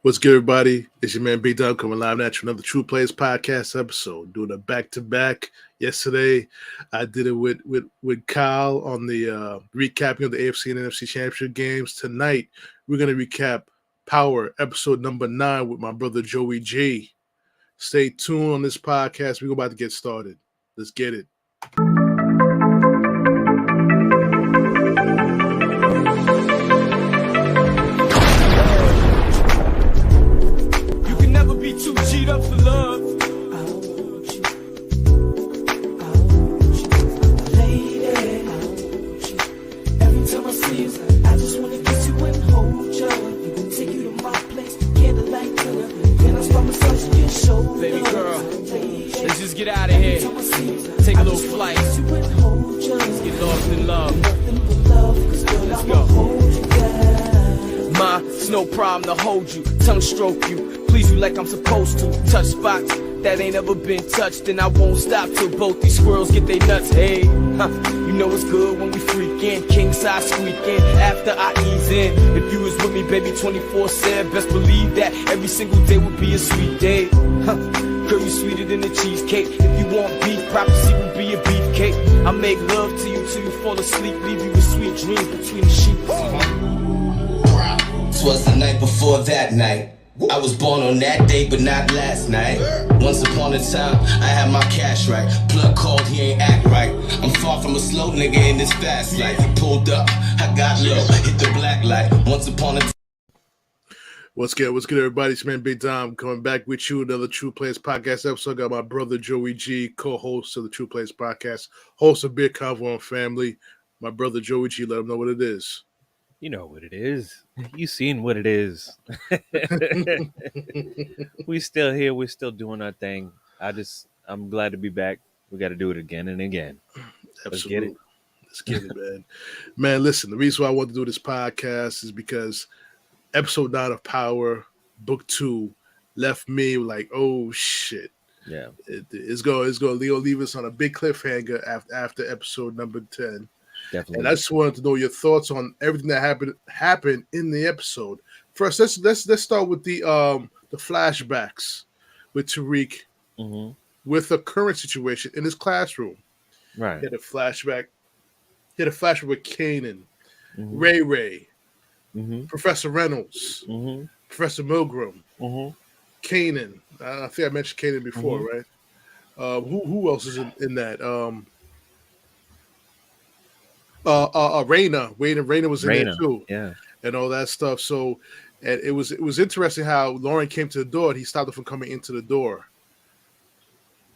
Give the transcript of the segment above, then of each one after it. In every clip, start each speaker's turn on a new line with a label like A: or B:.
A: What's good, everybody? It's your man B Dub coming live at you. Another True Players podcast episode. Doing a back to back. Yesterday, I did it with Kyle on the recapping of the AFC and NFC Championship games. Tonight, we're gonna recap Power episode number 9 with my brother JoeyG. Stay tuned on this podcast. We're about to get started. Let's get it.
B: Too cheat up for love. I want you. I want you. Lady, I want you. Every time I see you, I just want to kiss you and hold you. And take you to my place, candlelight dinner. Then I start massaging your shoulder. Baby girl, let's just get out of here. Take a little flight. Let's get lost in love. Let's go. Ma, it's no problem to hold you, tongue stroke you. Please you like I'm supposed to. Touch spots that ain't ever been touched. And I won't stop till both these squirrels get their nuts. Hey, you know it's good when we freakin'. King size squeaking after I ease in. If you was with me, baby, 24/7, best believe that every single day would be a sweet day. Girl, you sweeter than a cheesecake. If you want beef, prophecy would be a beefcake. I make love to you till you fall asleep. Leave you with sweet dreams between the sheets.
C: Twas the night before that night. I was born on that day, but not last night. Once upon a time, I had my cash right. Plug called, he ain't act right. I'm far from a slow nigga in this fast life. Pulled up, I got low, hit the black light. Once upon a time.
A: What's good, everybody? It's man Big Dom coming back with you. Another True Players podcast episode. I got my brother JoeyG, co-host of the True Players podcast, host of Big Convo and Family. My brother JoeyG, let him know what it is.
D: You know what it is. You seen what it is. We still here. We're still doing our thing. I'm glad to be back. We got to do it again and again.
A: Absolutely. Let's get it, man. Man, listen, the reason why I want to do this podcast is because episode 9 of Power, book 2, left me like, oh, shit.
D: Yeah.
A: It's going to leave us on a big cliffhanger after episode number 10.
D: Definitely.
A: And I just wanted to know your thoughts on everything that happened in the episode. First, let's start with the flashbacks with Tariq with the current situation in his classroom.
D: Right.
A: He had a flashback. With Kanan, Ray, Professor Reynolds, Professor Milgram, Kanan. I think I mentioned Kanan before, right? Who else is in that? Raina was in there too,
D: yeah,
A: and all that stuff. So, and it was interesting how Lauren came to the door and he stopped her from coming into the door.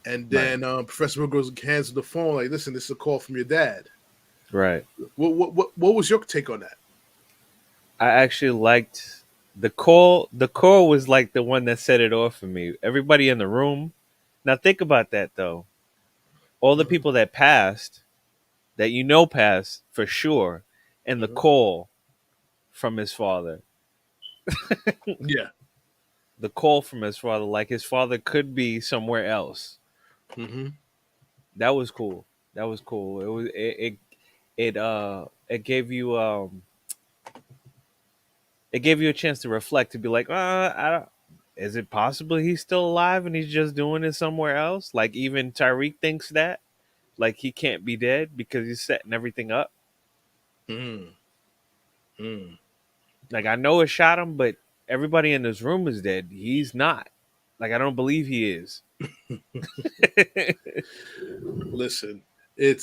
A: And then Professor Milgram hands him the phone like, "Listen, this is a call from your dad."
D: Right.
A: What was your take on that?
D: I actually liked the call. The call was like the one that set it off for me. Everybody in the room. Now think about that though. All the people that passed. That passed for sure, and the call from his father.
A: Yeah.
D: The call from his father, like his father could be somewhere else. That was cool. It gave you a chance to reflect, to be like, is it possible he's still alive and he's just doing it somewhere else? Like even Tariq thinks that. Like he can't be dead because he's setting everything up. Like I know it shot him, but everybody in this room is dead. He's not. Like I don't believe he is.
A: Listen, it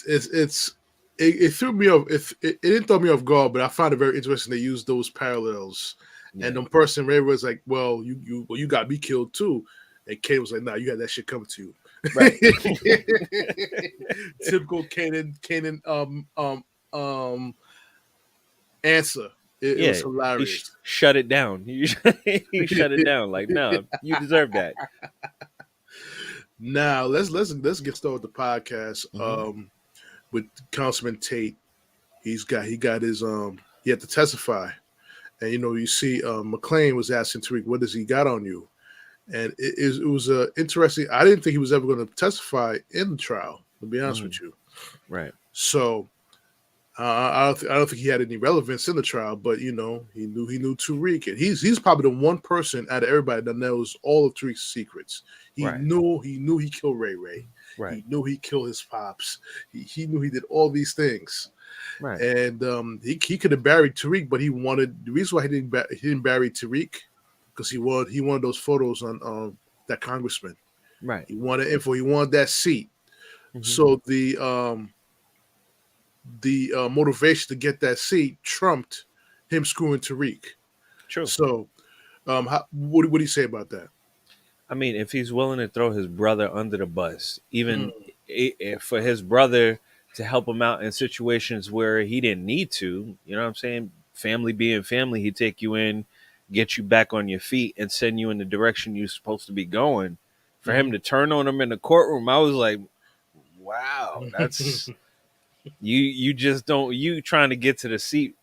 A: threw me off. It didn't throw me off guard, but I found it very interesting they used those parallels. Yeah. And the person Ray was like, "Well, you got me killed too," and Kay was like, "Nah, you had that shit coming to you." Right. Typical Kanan answer. It was hilarious.
D: He shut it down. He shut it down. Like, no, you deserve that.
A: Now let's get started with the podcast. With Councilman Tate. He got his he had to testify. And you see McLean was asking Tariq, what does he got on you? And it was interesting. I didn't think he was ever going to testify in the trial, to be honest with you.
D: Right.
A: So I don't think he had any relevance in the trial, but he knew Tariq, and he's probably the one person out of everybody that knows all of Tariq's secrets. He
D: Right.
A: knew he killed Ray Ray.
D: Right.
A: He knew he killed his pops. He knew he did all these things,
D: Right.
A: and he could have buried Tariq, but the reason why he didn't bury Tariq because he wanted those photos on that congressman.
D: Right.
A: He wanted info. He wanted that seat.
D: Hmm.
A: So the motivation to get that seat trumped him screwing Tariq.
D: True.
A: So, what do you say about that?
D: I mean, if he's willing to throw his brother under the bus, even
A: Mm,
D: for his brother to help him out in situations where he didn't need to, you know what I'm saying? Family being family, he'd take you in, get you back on your feet, and send you in the direction you're supposed to be going. For him
A: mhm.
D: to turn on him in the courtroom, I was like, wow, that's you just don't you trying to get to the seat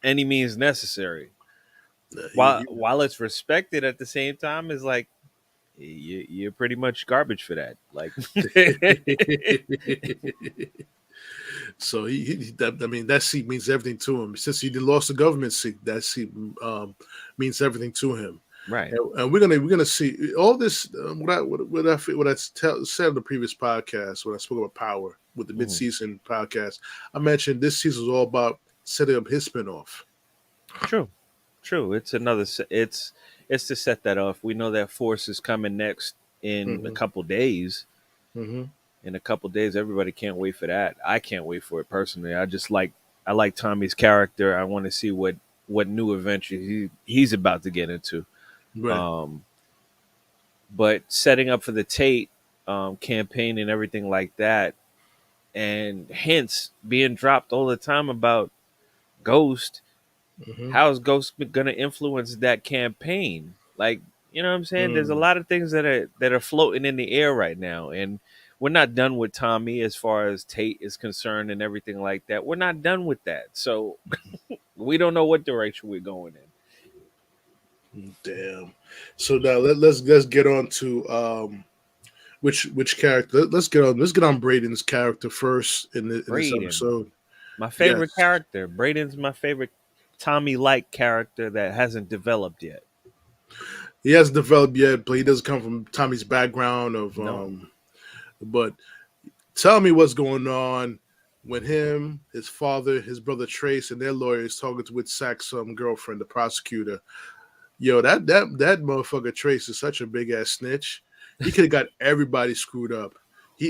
D: any means necessary.
A: He-
D: While it's respected at the same time, is like you're pretty much garbage for that. Like,
A: so I mean, that seat means everything to him. Since he lost the government seat, that seat means everything to him.
D: right.
A: And we're gonna see all this. Said in the previous podcast when I spoke about Power with the
D: Mhm.
A: mid-season podcast, I mentioned this season is all about setting up his spinoff.
D: True, true. It's another. It's to set that off. We know that Force is coming next in a
A: Hmm.
D: couple days.
A: Hmm.
D: In a couple days, everybody can't wait for that. I can't wait for it personally. I like Tommy's character. I want to see what new adventure he's about to get into.
A: Right.
D: Um, but setting up for the Tate campaign and everything like that, and hints being dropped all the time about Ghost.
A: Hmm.
D: How is Ghost going to influence that campaign? Like, you know what I'm saying? There's a lot of things that are floating in the air right now, and we're not done with Tommy as far as Tate is concerned and everything like that. We're not done with that, so we don't know what direction we're going in.
A: Damn. So now let's get on to which character. Let's get on Braden's character first in this
D: Braden,
A: episode.
D: my
A: Yes,
D: favorite character. Braden's my favorite Tommy-like character that hasn't developed yet.
A: he hasn't developed yet, but he doesn't come from Tommy's background of
D: No.
A: But tell me what's going on when him, his father, his brother Trace, and their lawyers talking with Sack's girlfriend, the prosecutor. Yo, that motherfucker Trace is such a big ass snitch. He could have got everybody screwed up.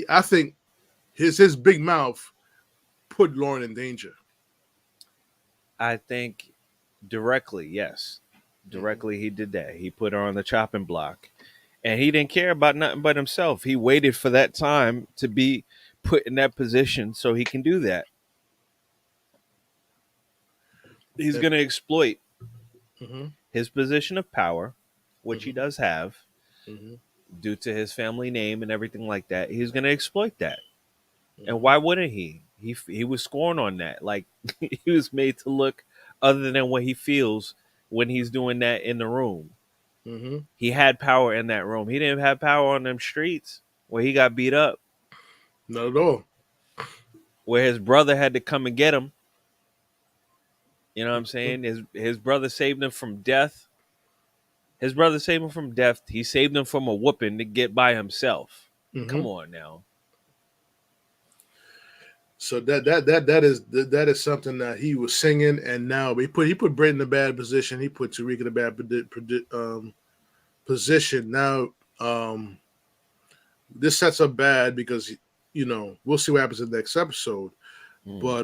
A: I think his big mouth put Lauren in danger.
D: I think directly, yes.
A: Hmm.
D: Directly, he did that. He put her on the chopping block. And he didn't care about nothing but himself. He waited for that time to be put in that position so he can do that. He's going to exploit
A: Hmm.
D: his position of power, which he
A: Hmm.
D: does have
A: Hmm.
D: due to his family name and everything like that. He's going to exploit that. And
A: Hmm.
D: why wouldn't he? He was scorned on that. Like he was made to look other than what he feels when he's doing that in the room.
A: Hmm.
D: He had power in that room. He didn't have power on them streets where he got beat up,
A: Not at all.
D: where his brother had to come and get him. You know what I'm
A: Hmm.
D: saying? His brother saved him from death. His brother saved him from death. He saved him from a whooping to get by himself.
A: Hmm.
D: Come on now.
A: So that is something that he was singing, and now he put Brett in a bad position. He put Tariq in a bad position. Now this sets up bad because we'll see what happens in the next episode.
D: Mm.
A: But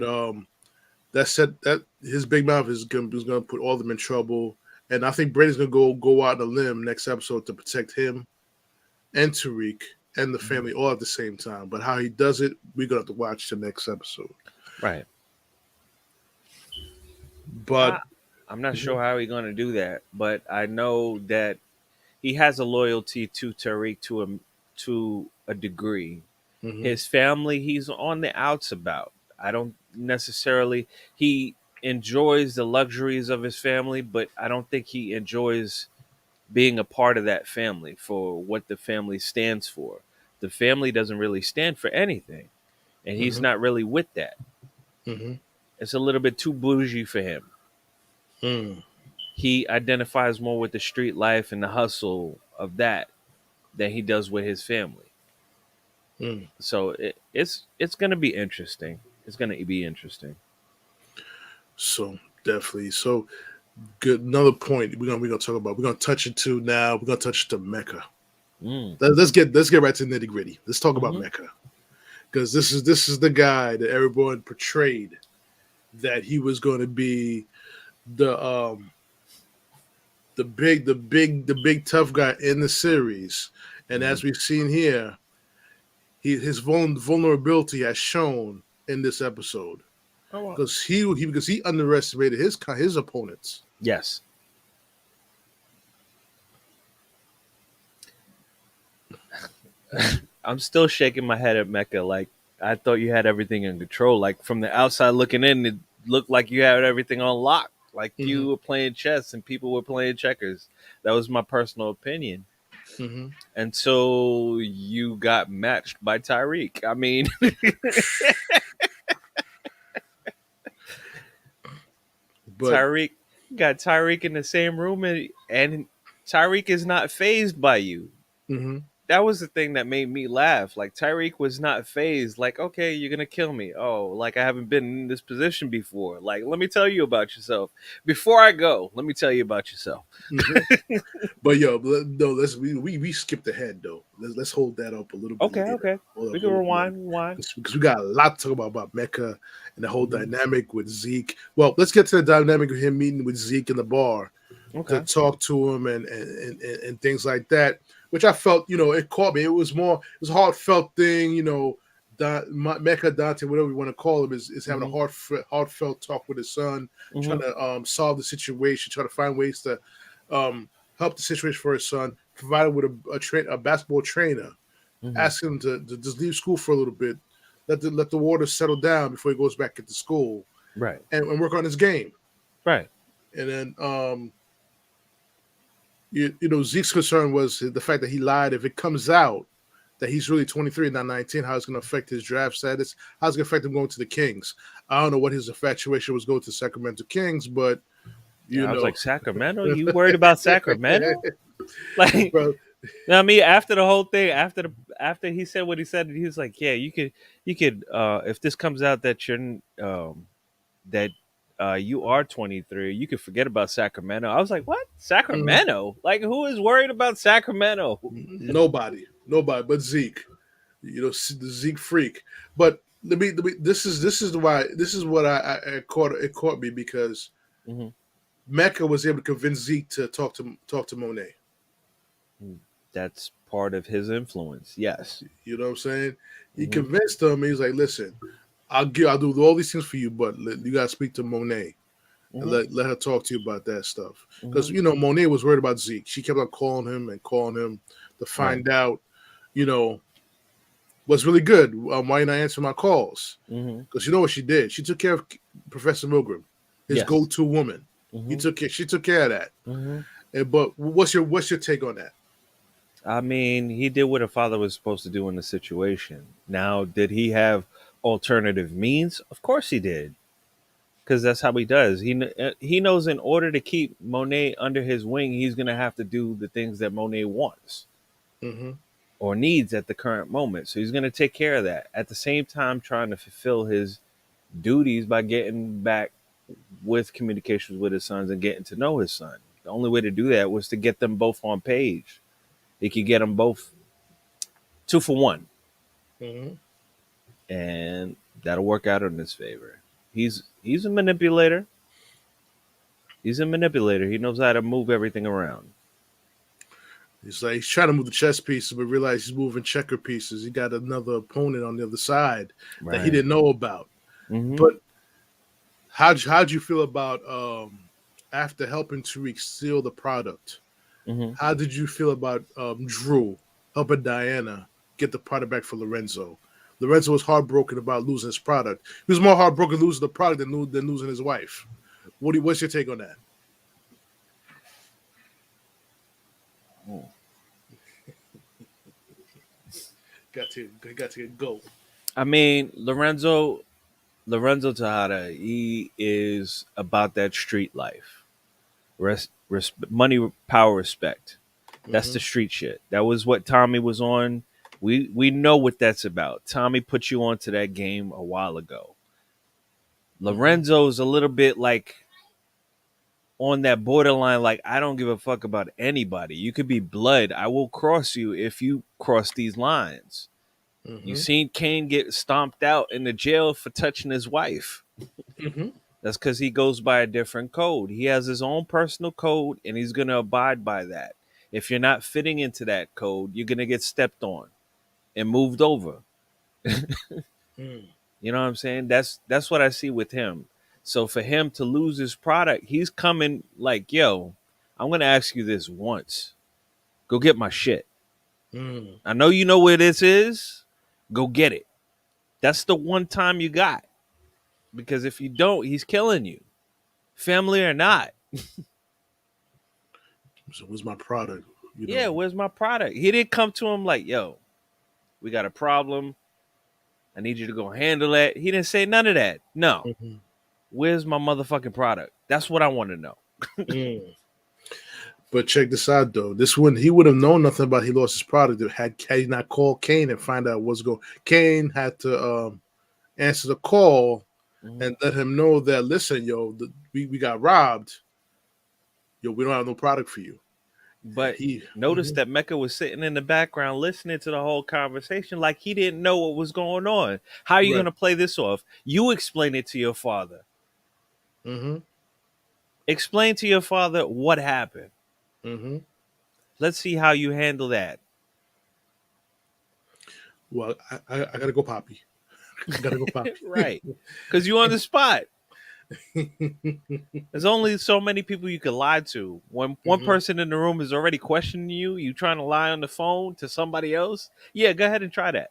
A: that his big mouth is gonna put all of them in trouble, and I think Brady's gonna go out on a limb next episode to protect him and Tariq and the
D: Mhm.
A: family all at the same time. But how he does it, we're gonna have to watch the next episode.
D: Right.
A: But
D: I'm not
A: mhm,
D: sure how he's going to do that, but I know that he has a loyalty to Tariq to a degree.
A: mhm,
D: His family, he's on the outs about. I don't necessarily. He enjoys the luxuries of his family, but I don't think he enjoys being a part of that family for what the family stands for. The family doesn't really stand for anything, and he's
A: mhm,
D: not really with that.
A: mhm.
D: It's a little bit too bougie for him.
A: Mm.
D: He identifies more with the street life and the hustle of that than he does with his family.
A: Mm.
D: So it's gonna be interesting. It's gonna be interesting.
A: So definitely. So good. Another point we're gonna talk about. We're gonna touch it to now. We're gonna touch it to Mecca.
D: Mm.
A: Let's get right to the nitty gritty. Let's talk about
D: Mhm.
A: Mecca, because this is the guy that everyone portrayed that he was going to be the the big tough guy in the series, and as we've seen here, his vulnerability has shown in this episode
D: Oh, well.
A: because he underestimated his opponents.
D: Yes. I'm still shaking my head at Mecca. Like, I thought you had everything in control. Like, from the outside looking in, it looked like you had everything on lock. Like
A: Hmm.
D: you were playing chess and people were playing checkers. That was my personal opinion.
A: Hmm.
D: Until you got matched by Tyreek. I mean,
A: But
D: Tyreek got Tyreek in the same room, and Tyreek is not phased by you.
A: hmm
D: That was the thing that made me laugh. Like, Tyreek was not phased. Like, okay, you're gonna kill me. Oh, like, I haven't been in this position before. Like, let me tell you about yourself. Before I go, let me tell you about yourself.
A: hmm but yo, no, we skipped ahead though. Let's hold that up a little bit
D: Okay,
A: later.
D: okay.
A: Hold
D: We
A: up,
D: can
A: hold up, man.
D: rewind.
A: Because we got a lot to talk about Mecca and the whole
D: Mhm.
A: dynamic with Zeke. Well, let's get to the dynamic of him meeting with Zeke in the bar to
D: Okay.
A: talk to him and things like that, which I felt, it caught me. It was a heartfelt thing, Mecca, Dante, whatever you want to call him, is having a
D: Hmm.
A: heartfelt talk with his son, trying
D: Hmm.
A: to solve the situation, trying to find ways to um, help the situation for his son, provided with a basketball trainer,
D: Hmm.
A: ask him to just leave school for a little bit, let the water settle down before he goes back into school,
D: Right.
A: and work on his game.
D: Right.
A: And then Zeke's concern was the fact that he lied. If it comes out that he's really 23 and not 19, how it's going to affect his draft status, how it's going to affect him going to the Kings. I don't know what his infatuation was going to Sacramento Kings, but you
D: I was
A: know,
D: like, Sacramento? You worried about Sacramento? Like,
A: bro.
D: I mean, after the whole thing, after he said what he said, he was like, "Yeah, you could, if this comes out that that you are 23, you could forget about Sacramento." I was like, "What?
A: Mhm.
D: Sacramento? Like, who is worried about Sacramento?"
A: Nobody, but Zeke. The Zeke freak. But let me. This is what I caught. It caught me because
D: Hmm.
A: Mecca was able to convince Zeke to talk to Monet.
D: That's part of his influence. Yes.
A: You know what I'm saying? He
D: Hmm.
A: convinced him. He's like, listen, I'll do all these things for you, but you gotta speak to Monet and
D: Hmm.
A: let her talk to you about that stuff. Because
D: Hmm.
A: Monet was worried about Zeke. She kept on calling him and calling him to
D: Right.
A: find out, you know, what's really good. Why you not answering my calls?
D: Hmm.
A: Because you know what she did? She took care of Professor Milgram, his
D: Yes.
A: go-to woman.
D: Hmm.
A: She took care of that.
D: Hmm.
A: But what's your take on that?
D: I mean, he did what a father was supposed to do in the situation. Now, did he have alternative means? Of course he did, because that's how he does. He knows in order to keep Monet under his wing, he's going to have to do the things that Monet wants
A: Mm-hmm.
D: or needs at the current moment. So he's going to take care of that. At the same time, trying to fulfill his duties by getting back with communications with his sons and getting to know his son. The only way to do that was to get them both on page. He could get them both two for one,
A: Mm-hmm.
D: and that'll work out in his favor. He's a manipulator. He's a manipulator. He knows how to move everything around.
A: He's trying to move the chess pieces, but realize he's moving checker pieces. He got another opponent on the other side that he
D: Right.
A: didn't know about.
D: Mm-hmm.
A: But how'd you feel about after helping Tariq steal the product?
D: Mm-hmm.
A: How did you feel about Drew helping Diana get the product back for Lorenzo? Lorenzo was heartbroken about losing his product. He was more heartbroken losing the product than losing his wife. What's your take on that? Got to go.
D: I mean, Lorenzo. Lorenzo Tejada, he is about that street life. Money, power, respect. That's the street shit. That was what Tommy was on. We know what that's about. Tommy put you onto that game a while ago. Lorenzo's a little bit like on that borderline, like, I don't give a fuck about anybody. You could be blood. I will cross you if you cross these lines. You seen Kane get stomped out in the jail for touching his wife. That's because he goes by a different code. He has his own personal code, and he's going to abide by that. If you're not fitting into that code, you're going to get stepped on and moved over. You know what I'm saying? That's what I see with him. So for him to lose his product, he's coming like, yo, I'm going to ask you this once. Go get my shit. I know you know where this is. Go get it. That's the one time you got. Because if you don't, he's killing you. Family or not.
A: So where's my product?
D: Yeah, where's my product? He didn't come to him like, yo, we got a problem. I need you to go handle that. He didn't say none of that. No. Where's my motherfucking product? That's what I want to know.
A: But check this out, though. He would have known nothing about he lost his product had he not called Kane and find out what's going. Kane had to answer the call and let him know that, listen, yo, we got robbed. Yo, we don't have no product for you.
D: But he noticed that Mecca was sitting in the background listening to the whole conversation like he didn't know what was going on. How are you going to play this off? You explain it to your father. Explain to your father what happened. Let's see how you handle that.
A: Well, I got to go poppy. I got to go poppy.
D: Right. Because you're on the spot. There's only so many people you can lie to. When one person in the room is already questioning you, you trying to lie on the phone to somebody else. Yeah, go ahead and try that.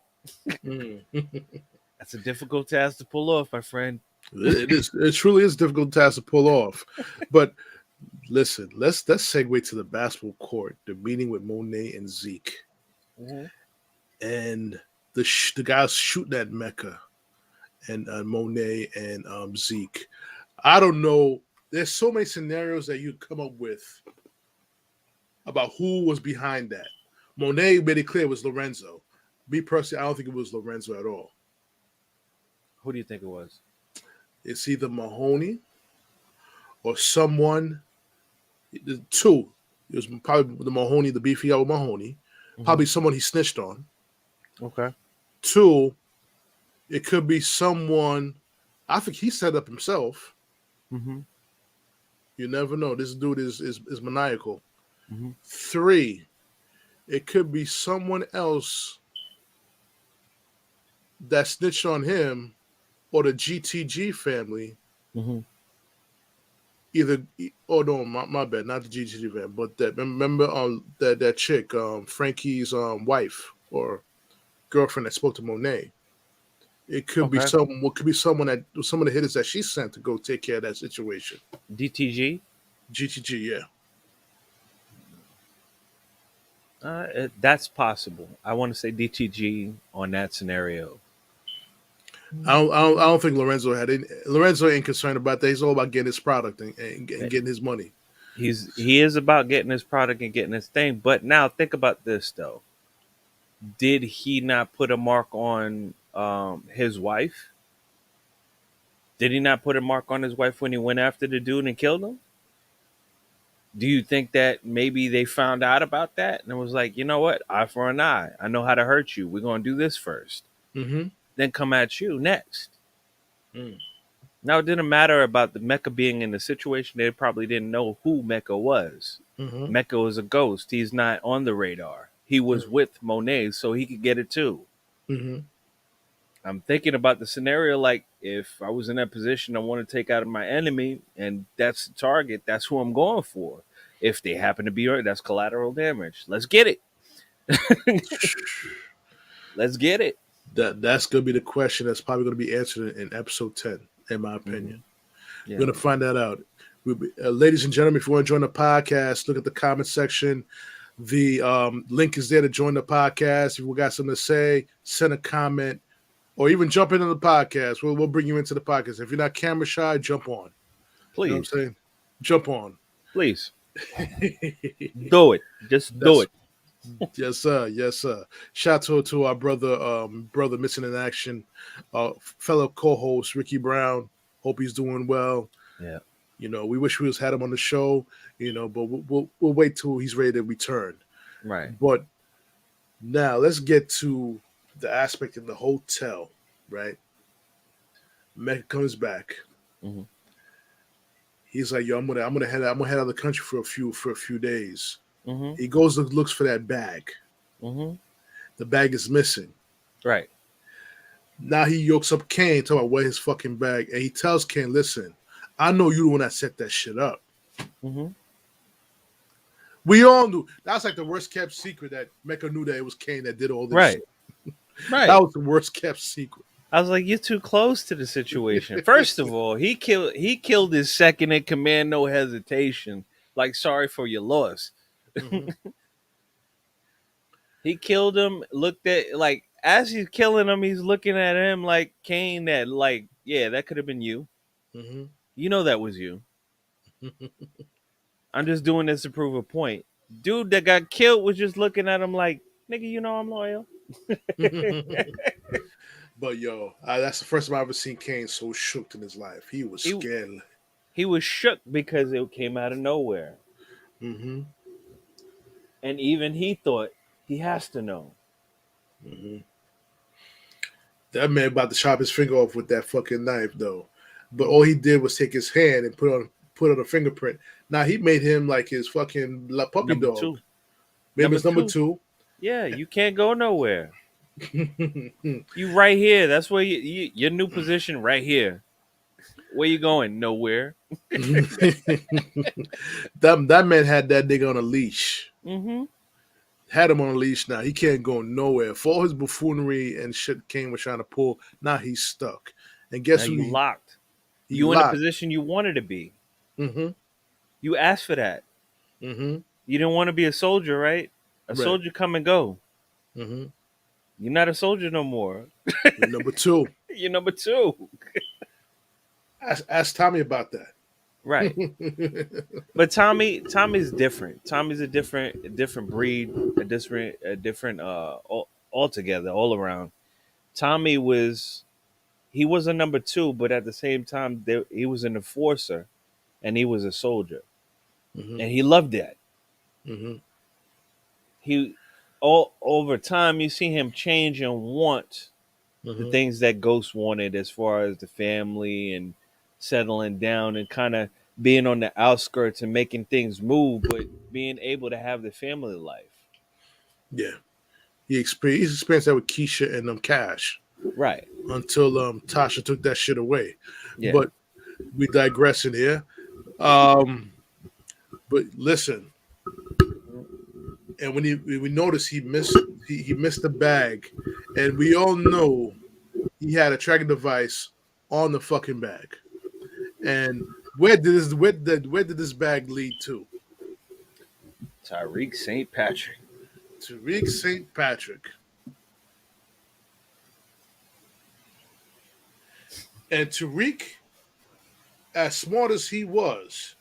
D: That's a difficult task to pull off, my friend.
A: It is. It truly is a difficult task to pull off. But listen, let's segue to the basketball court. The meeting with Monet and Zeke, and the guys shooting at Mecca and Monet and Zeke. I don't know. There's so many scenarios that you come up with about who was behind that. Monet made it clear it was Lorenzo. Me personally, I don't think it was Lorenzo at all.
D: Who do you think it was?
A: It's either Mahoney or someone. Two. It was probably the Mahoney, the beefy guy with Mahoney. Probably someone he snitched on.
D: Okay.
A: Two, it could be someone. I think he set up himself. You never know. This dude is maniacal. 3, it could be someone else that snitched on him or the GTG family. Either, oh no, my bad, not the GTG family, but that remember that chick, Frankie's wife or girlfriend that spoke to Monet. It could be someone. What could be someone that some of the hitters that she sent to go take care of that situation.
D: DTG,
A: GTG,
D: yeah. That's possible. I want to say DTG on that scenario.
A: I don't think Lorenzo had any. Lorenzo ain't concerned about that. He's all about getting his product and getting his money.
D: He is about getting his product and getting his thing. But now think about this though. Did he not put a mark on his wife? Did he not put a mark on his wife when he went after the dude and killed him? Do you think that maybe they found out about that and it was like, you know what, eye for an eye. I know how to hurt you. We're going to do this first. Then come at you next. Now, it didn't matter about the Mecca being in the situation. They probably didn't know who Mecca was. Mecca was a ghost. He's not on the radar. He was with Monet, so he could get it too. I'm thinking about the scenario like if I was in that position, I want to take out my enemy, and that's the target. That's who I'm going for. If they happen to be, that's collateral damage. Let's get it. Let's get it.
A: That's going to be the question that's probably going to be answered in episode 10, in my opinion. We're going to find that out. Ladies and gentlemen, if you want to join the podcast, look at the comment section. The link is there to join the podcast. If you got something to say, send a comment or even jump into the podcast. We'll bring you into the podcast. If you're not camera shy, jump on. You know what I'm
D: Please,
A: saying? Jump on.
D: please do it. Just do
A: That's
D: it.
A: yes, sir. Yes, sir. Shout out to our brother missing in action, fellow co-host Ricky Brown. Hope he's doing well.
D: Yeah.
A: You know, we wish we had him on the show. You know, but we'll wait till he's ready to return.
D: Right.
A: But now let's get to the aspect of the hotel. Right, Mecca comes back.
D: Mhm.
A: He's like, "Yo, I'm gonna head out of the country for a few days."
D: Mhm.
A: He goes and looks for that bag.
D: Mhm.
A: The bag is missing.
D: Right.
A: Now he yokes up Kane, talking about where his fucking bag, and he tells Kane, "Listen, I know you the one that set that shit up."
D: Mhm.
A: We all knew. That's like the worst kept secret, that Mecca knew that it was Kane that did all this
D: Right.
A: shit.
D: Right.
A: That was the worst kept secret.
D: I was like, you're too close to the situation. First of all, he killed his second in command, no hesitation. Like, sorry for your loss.
A: Mhm.
D: He killed him. Looked at, like, as he's killing him, he's looking at him like Kane. That, like, yeah, that could have been you.
A: Mhm.
D: You know that was you. I'm just doing this to prove a point. Dude that got killed was just looking at him like, nigga, you know I'm loyal.
A: But yo, that's the first time I've ever seen Kane so shook in his life. He was
D: He-
A: scared.
D: He was shook because it came out of nowhere,
A: Mm-hmm.
D: and even he thought he has to know.
A: Mm-hmm. That man about to chop his finger off with that fucking knife, though. But all he did was take his hand and put on a fingerprint. Now he made him like his fucking puppy
D: Number
A: dog.
D: two.
A: Made him
D: Number
A: his number
D: two.
A: two.
D: Yeah, you can't go nowhere. You right here. That's where your new position right here. Where you going? Nowhere.
A: that man had that nigga on a leash.
D: Mm-hmm.
A: Had him on a leash now. He can't go nowhere. For all his buffoonery and shit Kane was trying to pull, now he's stuck. And guess
D: Now
A: who?
D: you locked.
A: He
D: You in the
A: locked.
D: position you wanted to be.
A: Mm-hmm.
D: You asked for that.
A: Mm-hmm.
D: You didn't want to be a soldier, right? A
A: Right.
D: soldier come and go.
A: Mm-hmm.
D: You're not a soldier no more.
A: You're number two.
D: You're number two.
A: Ask Tommy about that.
D: Right. But Tommy's different. Tommy's a different breed, a different altogether, all around. Tommy was a number two, but at the same time he was an enforcer and he was a soldier.
A: Mm-hmm.
D: And he loved that.
A: Mm-hmm.
D: He all over time you see him change and want the things that Ghost wanted as far as the family and settling down and kind of being on the outskirts and making things move, but being able to have the family life.
A: Yeah. He's experienced that with Keisha and Cash
D: Right.
A: until Tasha took that shit away.
D: Yeah.
A: But we digressing here. But listen, and when we noticed he missed the bag, and we all know he had a tracking device on the fucking bag. And where did this bag lead to?
D: Tyreek St. Patrick.
A: Tariq St. Patrick. And Tariq, as smart as he was,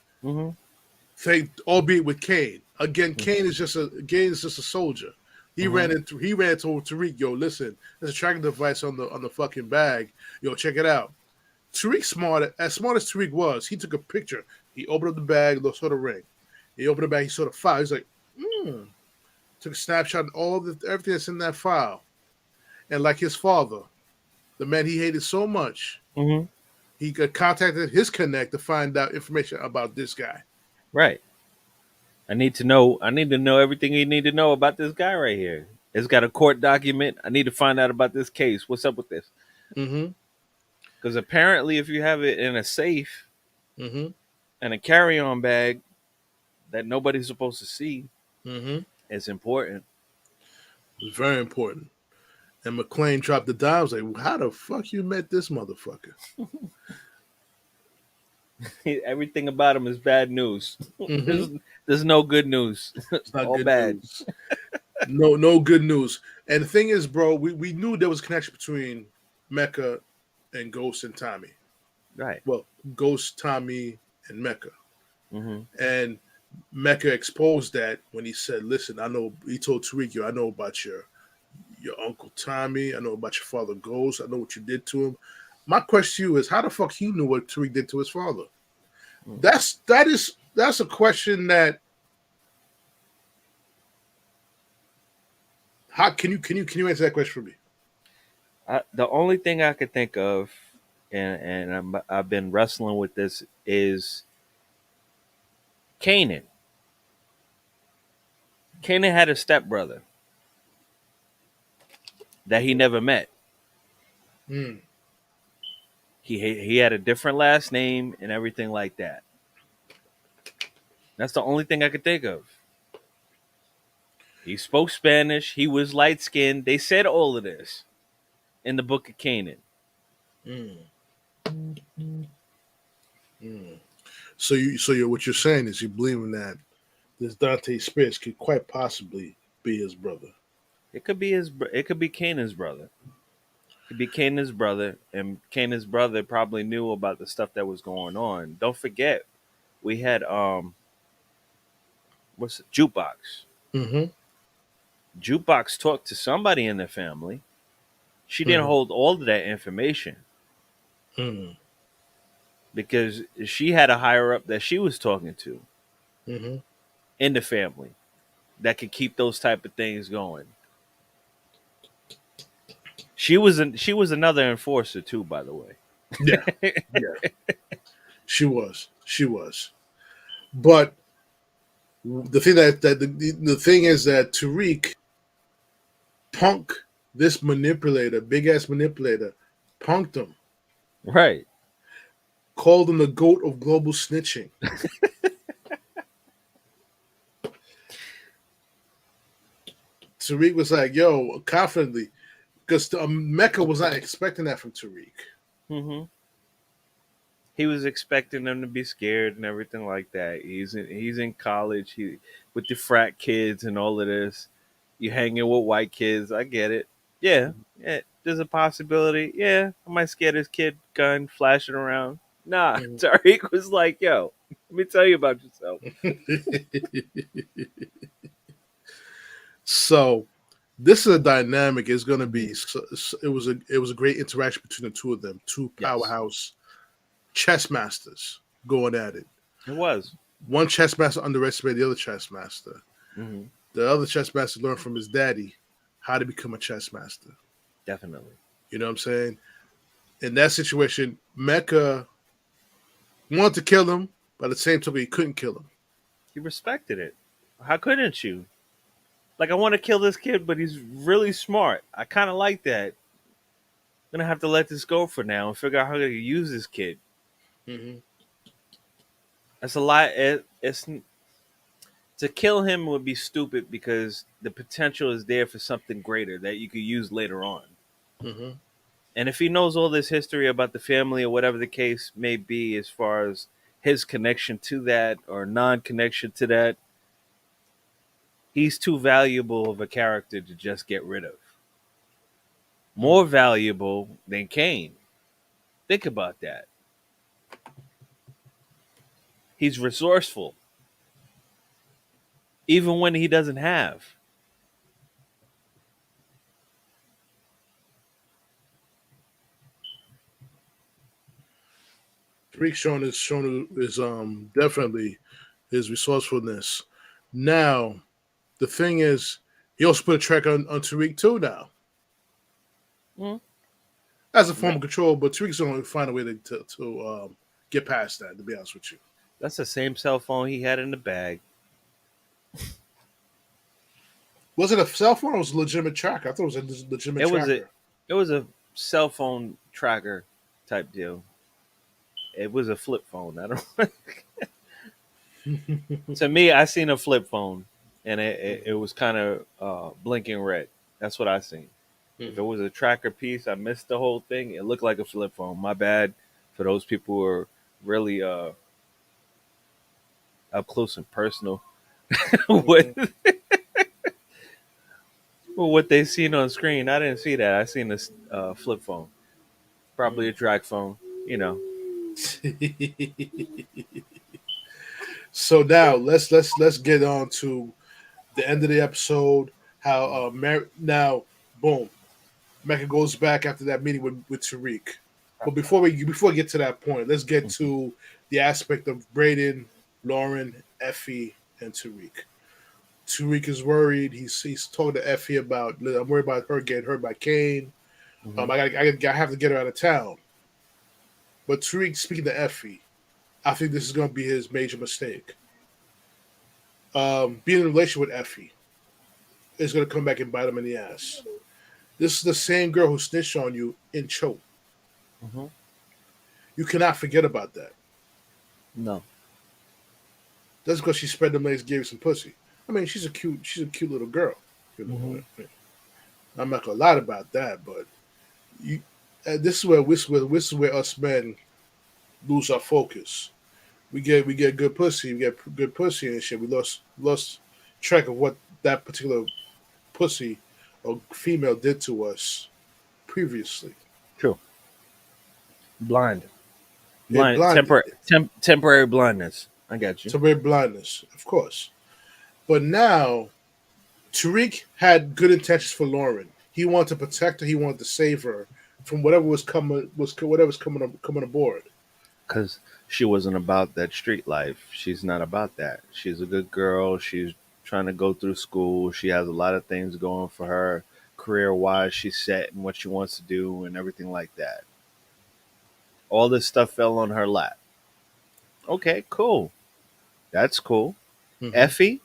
A: albeit with Kane. Again, Kane is just a soldier. He ran into Tariq. Yo, listen, there's a tracking device on the fucking bag. Yo, check it out. Tariq as smart as Tariq was, he took a picture. He opened up the bag, saw the ring. He opened the bag, he saw the file. He's like, took a snapshot of everything that's in that file. And like his father, the man he hated so much, he contacted his connect to find out information about this guy.
D: Right. I need to know everything you need to know about this guy right here. It's got a court document. I need to find out about this case. What's up with this?
A: Mm-hmm.
D: Because apparently if you have it in a safe
A: Mm-hmm.
D: and a carry-on bag that nobody's supposed to see,
A: Mm-hmm.
D: it's important.
A: It was very important. And McClane dropped the dime. I was like, how the fuck you met this motherfucker?
D: Everything about him is bad news.
A: Mhm.
D: There's no good news.
A: It's not
D: all
A: good
D: bad.
A: news. No good news. And the thing is, bro, we knew there was a connection between Mecca and Ghost and Tommy.
D: Right.
A: Well, Ghost, Tommy, and Mecca.
D: Mm-hmm.
A: And Mecca exposed that when he said, "Listen, I know." He told Tariq, "I know about your uncle Tommy. I know about your father Ghost. I know what you did to him." My question to you is, how the fuck he knew what Tariq did to his father?
D: Mm.
A: That's a question that. How can you answer that question for me?
D: The only thing I could think of, and I've been wrestling with this, is Kanan. Kanan had a stepbrother that he never met.
A: Hmm.
D: He had a different last name and everything like that. That's the only thing I could think of. He spoke Spanish. He was light skinned. They said all of this in the Book of Canaan.
A: Hmm. Hmm. So what you're saying is you believing that this Dante Spears could quite possibly be his brother.
D: It could be It could be Canaan's brother. It could be Canaan's brother, and Canaan's brother probably knew about the stuff that was going on. Don't forget, we had what's it? Jukebox.
A: Mm-hmm.
D: Jukebox talked to somebody in the family. She didn't
A: Mm-hmm.
D: hold all of that information
A: Mm-hmm.
D: because she had a higher up that she was talking to
A: Mm-hmm.
D: in the family that could keep those type of things going. She was another enforcer too, by the way.
A: Yeah. Yeah. She was. She was. But the thing the thing is that Tariq Punk, this manipulator, big ass manipulator, punked him,
D: Right.
A: called him the goat of global snitching. Tariq was like, "Yo," confidently, because Mecca was not expecting that from Tariq.
D: Mm-hmm. He was expecting them to be scared and everything like that. He's in college. He with the frat kids and all of this. You hanging with white kids. I get it. Yeah, yeah. There's a possibility. Yeah, I might scare this kid gun flashing around. Nah,
A: Mhm.
D: Tariq was like, "Yo, let me tell you about yourself."
A: So this is a dynamic. Is going to be. It was a great interaction between the two of them, two
D: Yes,
A: powerhouse chess masters going at it.
D: it was.
A: One chess master underestimated the other chess master.
D: Hmm.
A: The other chess master learned from his daddy how to become a chess master.
D: Definitely.
A: You know what I'm saying? In that situation, Mecca wanted to kill him, but at the same time, he couldn't kill him.
D: He respected it. How couldn't you? Like, I want to kill this kid, but he's really smart. I kind of like that. I'm gonna have to let this go for now and figure out how to use this kid.
A: Mm-hmm.
D: That's a lot. It's to kill him would be stupid because the potential is there for something greater that you could use later on.
A: Mm-hmm.
D: And if he knows all this history about the family or whatever the case may be, as far as his connection to that or non-connection to that, he's too valuable of a character to just get rid of. More valuable than Kane. Think about that. He's resourceful, even when he doesn't have.
A: Tariq shown is definitely his resourcefulness. Now the thing is, he also put a track on Tariq too now
D: Mm.
A: as a form of control. But Tariq's going to find a way to get past that. To be honest with you,
D: That's the same cell phone he had in the bag.
A: was it a cell phone or was it a legitimate tracker? I thought it was a legitimate
D: It was a
A: tracker.
D: it was a cell phone tracker type deal. It was a flip phone. I don't. To me, I seen a flip phone, and it was kind of blinking red. That's what I seen. If it was a tracker piece, I missed the whole thing. It looked like a flip phone. My bad for those people who are really up close and personal with what they seen on screen. I didn't see that. I seen this flip phone. Probably a drag phone. You know.
A: So now let's get on to the end of the episode. How now boom, Mecca goes back after that meeting with Tariq. But before we get to that point, let's get to the aspect of Braden, Lauren, Effie, and Tariq. Tariq is worried. He's talking to Effie about, I'm worried about her getting hurt by Kane.
D: Mhm.
A: I have to get her out of town. But Tariq speaking to Effie, I think this is going to be his major mistake. Being in a relationship with Effie is going to come back and bite him in the ass. This is the same girl who snitched on you in Choke.
D: Mhm.
A: You cannot forget about that.
D: No.
A: That's because she spread them legs, gave you some pussy. I mean, she's a cute little girl. You know,
D: Mhm.
A: I'm not gonna lie about that, but you, this is where us men lose our focus. We get good pussy, we get good pussy and shit. We lost track of what that particular pussy or female did to us previously.
D: True. Blind.
A: It
D: Blind.
A: blinded
D: Temporary blindness. I got you.
A: to red blindness, of course. But now Tariq had good intentions for Lauren. He wanted to protect her. He wanted to save her from whatever's coming aboard.
D: Because she wasn't about that street life. She's not about that. She's a good girl. She's trying to go through school. She has a lot of things going for her career wise. She's set in what she wants to do and everything like that. All this stuff fell on her lap. Okay, cool. That's cool.
A: Mm-hmm.
D: Effie,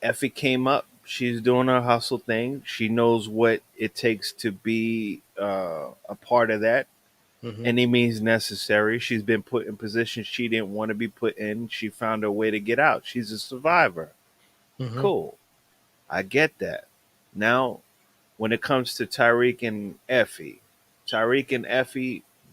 D: Effie came up. She's doing her hustle thing. She knows what it takes to be a part of that.
A: Mm-hmm.
D: Any means necessary. She's been put in positions she didn't want to be put in. She found her way to get out. She's a survivor.
A: Mm-hmm.
D: Cool. I get that. Now, when it comes to Tyreek and Effie,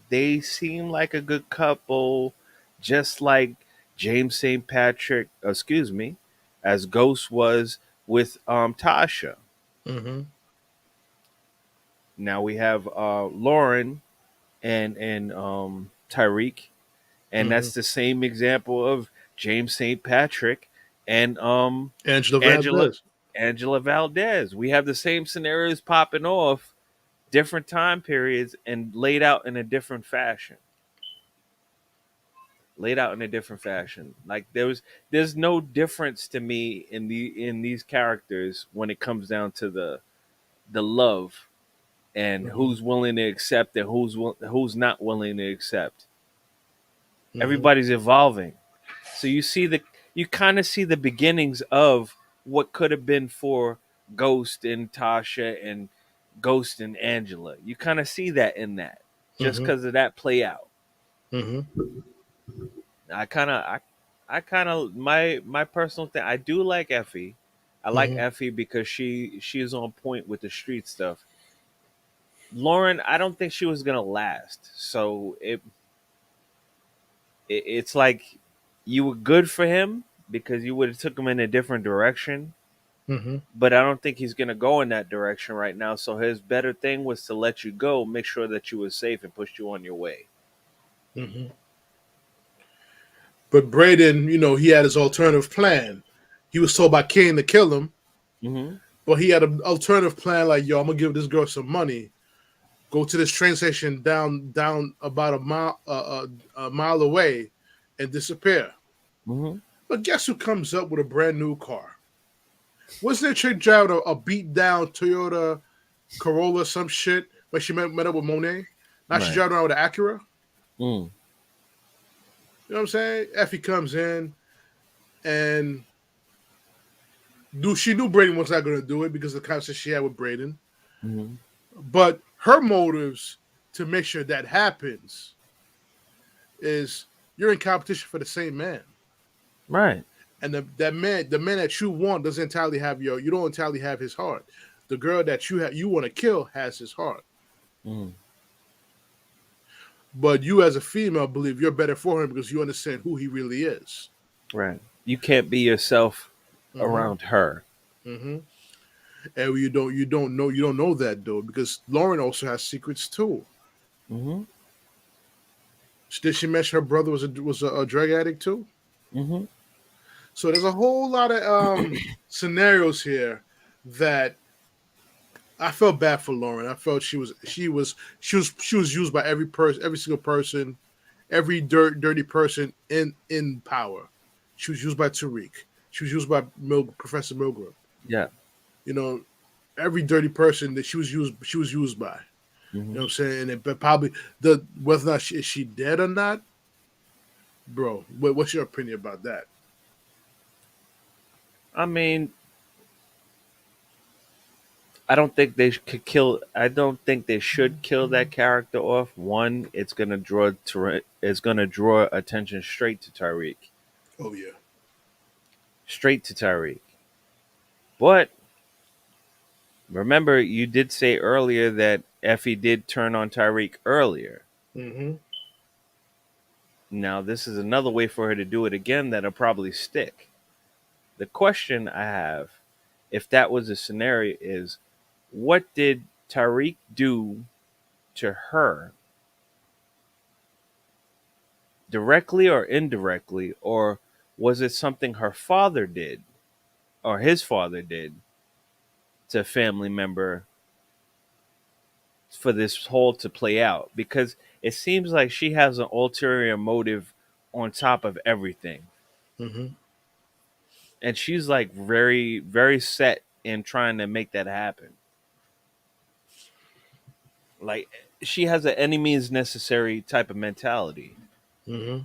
D: they seem like a good couple, just like James St. Patrick, excuse me, as Ghost was with Tasha.
A: Mm-hmm.
D: Now we have Lauren and Tyreek, and
A: Mm-hmm.
D: that's the same example of James St. Patrick and
A: Angela
D: Angela
A: Valdez.
D: Angela Valdez. We have the same scenarios popping off, different time periods, and laid out in a different fashion. Laid out in a different fashion. Like there's no difference to me in these characters when it comes down to the love and
A: Mm-hmm.
D: who's willing to accept and who's not willing to accept.
A: Mm-hmm.
D: Everybody's evolving. So you kind of see the beginnings of what could have been for Ghost and Tasha and Ghost and Angela. You kind of see that in that just
A: Mm-hmm.
D: because of that play out.
A: Mm-hmm.
D: I kind of I kind of my personal thing. I do like Effie. I like
A: Mm-hmm.
D: Effie because she is on point with the street stuff. Lauren, I don't think she was gonna last. So it's like you were good for him because you would have took him in a different direction,
A: Mm-hmm.
D: but I don't think he's going to go in that direction right now. So his better thing was to let you go, make sure that you were safe, and push you on your way.
A: Mm-hmm. But Braden, he had his alternative plan. He was told by Kane to kill him,
D: Hmm.
A: but he had an alternative plan. Like, yo, I'm gonna give this girl some money. Go to this train station down about a mile away, and disappear.
D: Hmm.
A: But guess who comes up with a brand new car? Wasn't that chick driving a beat down Toyota Corolla, some shit, when she met up with Monet? Now she's
D: Right.
A: driving around with an Acura.
D: Mm.
A: You know what I'm saying? Effie comes in and she knew Braden was not going to do it because of the conversation she had with Braden.
D: Hmm.
A: But her motives to make sure that happens is you're in competition for the same man.
D: Right.
A: And the man that you want doesn't entirely have you don't entirely have his heart. The girl that you want to kill has his heart.
D: Mm.
A: But you as a female believe you're better for him because you understand who he really is.
D: Right. You can't be yourself
A: Mm-hmm.
D: around her.
A: Mm-hmm. And you don't know that though because Lauren also has secrets too.
D: Mm-hmm.
A: Did she mention her brother was a drug addict too?
D: Mm-hmm.
A: So there's a whole lot of scenarios here that I felt bad for Lauren. I felt she was used by every person, every single person, every dirty person in power. She was used by Tariq. She was used by Professor Milgram.
D: Yeah.
A: You know, every dirty person that she was used by. You
D: Mm-hmm.
A: know what I'm saying? And but probably the whether or not is she dead or not, bro. What's your opinion about that?
D: I mean, I don't think they could kill. I don't think they should kill that character off. One, it's gonna draw attention straight to Tariq,
A: Oh yeah.
D: straight to Tariq. But remember, you did say earlier that Effie did turn on Tariq earlier.
A: Mm-hmm.
D: Now, this is another way for her to do it again that'll probably stick. The question I have, if that was a scenario, is what did Tariq do to her, directly or indirectly, or was it something her father did or his father did to a family member for this whole to play out? Because it seems like she has an ulterior motive on top of everything.
A: Mm-hmm.
D: And she's like very, very set in trying to make that happen. Like she has an enemies necessary type of mentality.
A: Mm-hmm.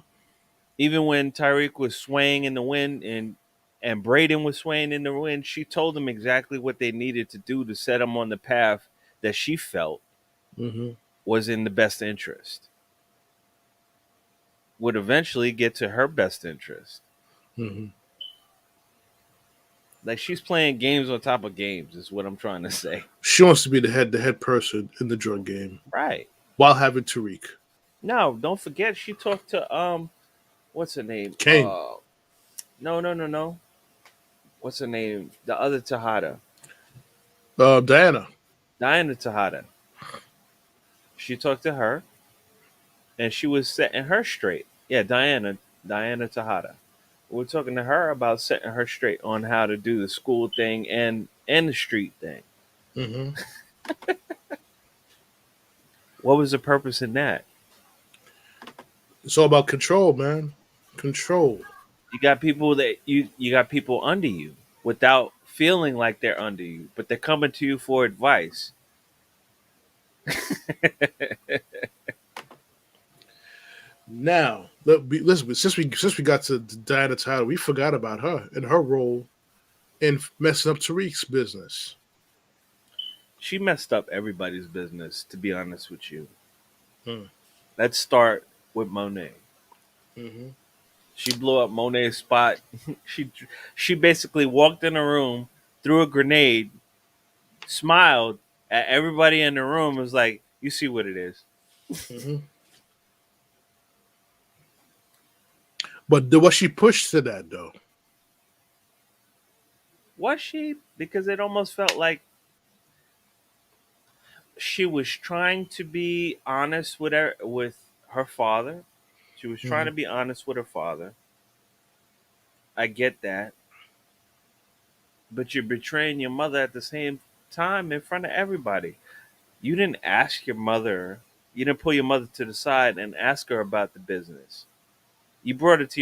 D: Even when Tyreek was swaying in the wind and Braden was swaying in the wind, she told them exactly what they needed to do to set them on the path that she felt
A: Mm-hmm.
D: was in the best interest. Would eventually get to her best interest.
A: Mm-hmm.
D: Like she's playing games on top of games is what I'm trying to say.
A: She wants to be the head person in the drug game
D: Right.
A: while having Tariq.
D: No, don't forget she talked to what's her name?
A: Kane.
D: No, no, no, no. What's her name? The other Tejada.
A: Diana.
D: Diana Tejada. She talked to her and she was setting her straight. Yeah, Diana Tejada. We're talking to her about setting her straight on how to do the school thing and the street thing.
A: Mm-hmm.
D: What was the purpose in that?
A: It's all about control, man. Control.
D: You got people that you got people under you without feeling like they're under you, but they're coming to you for advice.
A: Now, listen. Since we got to Diana title, we forgot about her and her role in messing up Tariq's business.
D: She messed up everybody's business, to be honest with you.
A: Hmm.
D: Let's start with Monet.
A: Mm-hmm.
D: She blew up Monet's spot. she she basically walked in a room, threw a grenade, smiled at everybody in the room, was like, "You see what it is."
A: Mm-hmm. But was she pushed to that though?
D: Was she? Because it almost felt like she was trying to be honest with her father. She was trying
A: Mm-hmm.
D: to be honest with her father. I get that, but you're betraying your mother at the same time in front of everybody. You didn't ask your mother. You didn't pull your mother to the side and ask her about the business. You brought it to